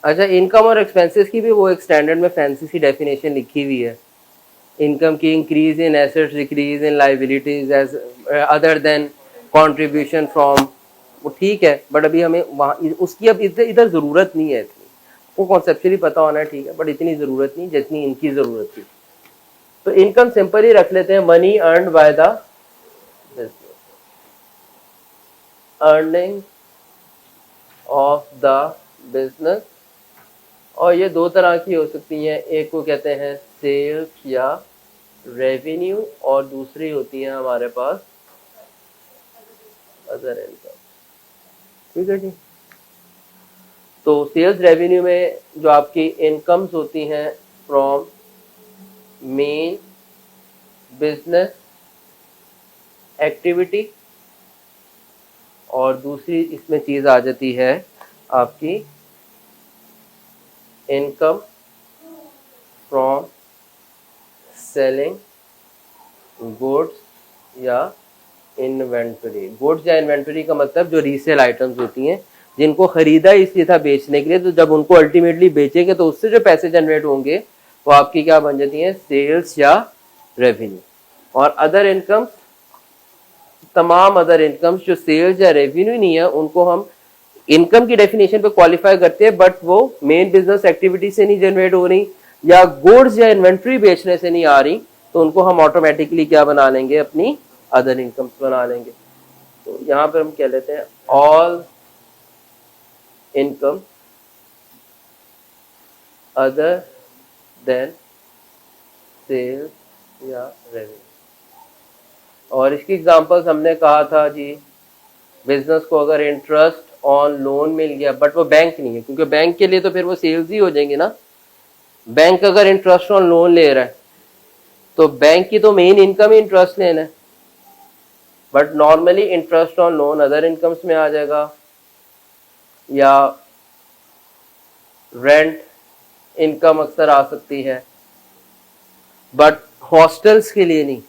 A: अच्छा, इनकम और एक्सपेंसेस की भी वो एक स्टैंडर्ड में फैंसी सी डेफिनेशन लिखी हुई है। इनकम की increase in assets, decrease in liabilities as other than contribution from, वो ठीक है, बट अभी हमें वहाँ उसकी अब इधर ज़रूरत नहीं है इतनी। वो कॉन्सेप्चुअली पता होना ठीक है, बट इतनी ज़रूरत नहीं जितनी इनकी ज़रूरत थी। तो इनकम सिंपल ही रख लेते हैं, money earned bye the business, earning of the business. और ये दो तरह की हो सकती हैं, एक को कहते हैं सेल्स या रेवेन्यू, और दूसरी होती है हमारे पास अदर इनकम। ठीक है जी। तो सेल्स रेवेन्यू में जो आपकी इनकम्स होती हैं फ्रॉम मेन बिजनेस एक्टिविटी, और दूसरी इसमें चीज आ जाती है आपकी इनकम फ्रॉम सेलिंग गुड्स या इन्वेंटरी। गुड्स या इन्वेंटरी का मतलब जो रीसेल आइटम्स होती हैं जिनको खरीदा इसलिए था बेचने के लिए, तो जब उनको अल्टीमेटली बेचेंगे तो उससे जो पैसे जनरेट होंगे वो आपकी क्या बन जाती हैं? सेल्स या रेवेन्यू। और अदर इनकम, तमाम अदर इनकम्स जो सेल्स या रेवेन्यू नहीं है उनको हम इनकम की डेफिनेशन पे क्वालिफाई करते हैं, बट वो मेन बिजनेस एक्टिविटी से नहीं जनरेट हो रही या गुड्स या इन्वेंट्री बेचने से नहीं आ रही, तो उनको हम ऑटोमेटिकली क्या बना लेंगे? अपनी अदर इनकम्स बना लेंगे। तो यहां पर हम कह लेते हैं all income other than sales या रेवेन्यू। और इसकी एग्जांपल्स हमने कहा था जी, बिजनेस को अगर इंटरेस्ट ऑन लोन मिल गया, बट वो बैंक नहीं है, क्योंकि बैंक के लिए तो फिर वो सेल्स ही हो जाएंगे ना। बैंक अगर इंटरेस्ट ऑन लोन ले रहा है तो बैंक की तो मेन इनकम ही इंटरेस्ट लेना है, but normally interest on loan other incomes में आ जाएगा, या रेंट इनकम अक्सर आ सकती है, बट हॉस्टल्स के लिए नहीं,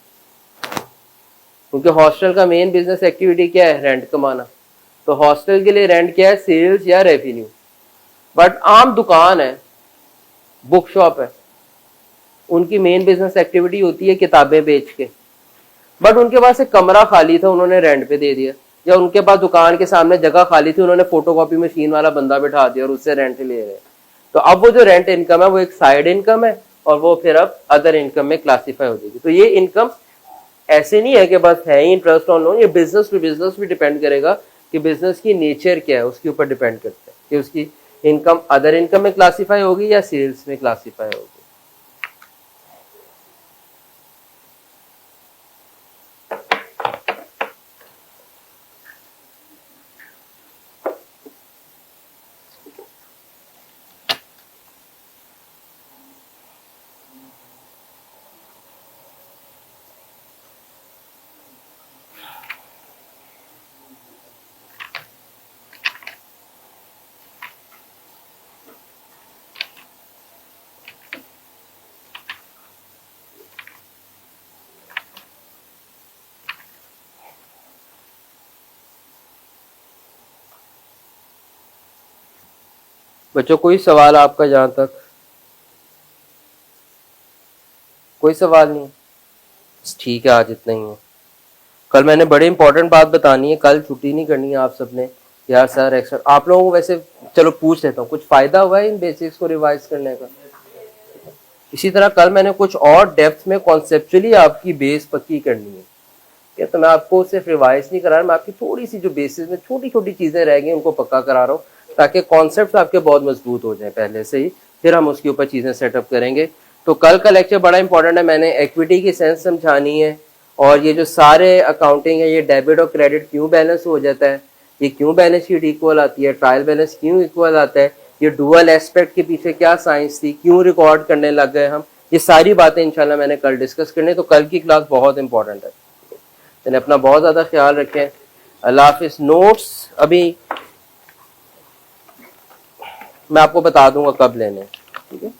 A: क्योंकि हॉस्टल का मेन बिजनेस एक्टिविटी क्या है? रेंट कमाना। तो हॉस्टल के लिए रेंट क्या है? सेल्स या रेवेन्यू। बट आम दुकान है, बुक शॉप है, उनकी मेन बिजनेस एक्टिविटी होती है किताबें बेच के, बट उनके पास एक कमरा खाली था, उन्होंने रेंट पे दे दिया, या उनके पास दुकान के सामने जगह खाली थी, उन्होंने फोटोकॉपी मशीन वाला बंदा बिठा दिया और उससे रेंट ले रहे। तो अब वो जो रेंट इनकम है वो एक साइड इनकम है, और वो फिर अब अदर इनकम में क्लासीफाई हो जाएगी। तो ये इनकम ऐसे नहीं है कि बस है ही इंटरेस्ट ऑन लोन, ये बिजनेस टू बिजनेस भी डिपेंड करेगा कि बिजनेस की नेचर क्या है, उसके ऊपर डिपेंड करता है कि उसकी इनकम अदर इनकम में क्लासीफाई होगी या सेल्स में क्लासीफाई होगी। बच्चों कोई सवाल आपका? जहां तक कोई सवाल नहीं, ठीक है, आज इतना ही है। कल मैंने बड़े इंपॉर्टेंट बात बतानी है, कल छुट्टी नहीं करनी है आप सबने। यार सर एक्स्ट्रा आप लोगों को वैसे, चलो पूछ लेता हूँ, कुछ फायदा हुआ है इन बेसिक्स को रिवाइज करने का? इसी तरह कल मैंने कुछ और डेप्थ में कॉन्सेप्चुअली आपकी बेस पक्की करनी है, ठीक है, तो मैं आपको सिर्फ रिवाइज नहीं करा रहा, मैं आपकी थोड़ी सी जो बेसिस में छोटी छोटी चीजें रह गई उनको पक्का करा रहा हूँ, ताकि कॉन्सेप्ट आपके बहुत मजबूत हो जाए पहले से ही, फिर हम उसके ऊपर चीजें सेटअप करेंगे। तो कल का लेक्चर बड़ा इंपॉर्टेंट है, मैंने इक्विटी की सेंस समझानी है, और ये जो सारे अकाउंटिंग है, ये डेबिट और क्रेडिट क्यों बैलेंस हो जाता है, ये क्यों बैलेंस शीट इक्वल आती है, ट्रायल बैलेंस क्यों इक्वल आता है, ये डुअल एस्पेक्ट के पीछे क्या साइंस थी, क्यों रिकॉर्ड करने लग गए हम, ये सारी बातें इंशाल्लाह मैंने कल डिस्कस करनी। तो कल की क्लास बहुत इंपॉर्टेंट है, तो अपना बहुत ज्यादा ख्याल रखें। अल्लाह हाफिज। नोट्स अभी मैं आपको बता दूंगा कब लेने, ठीक है।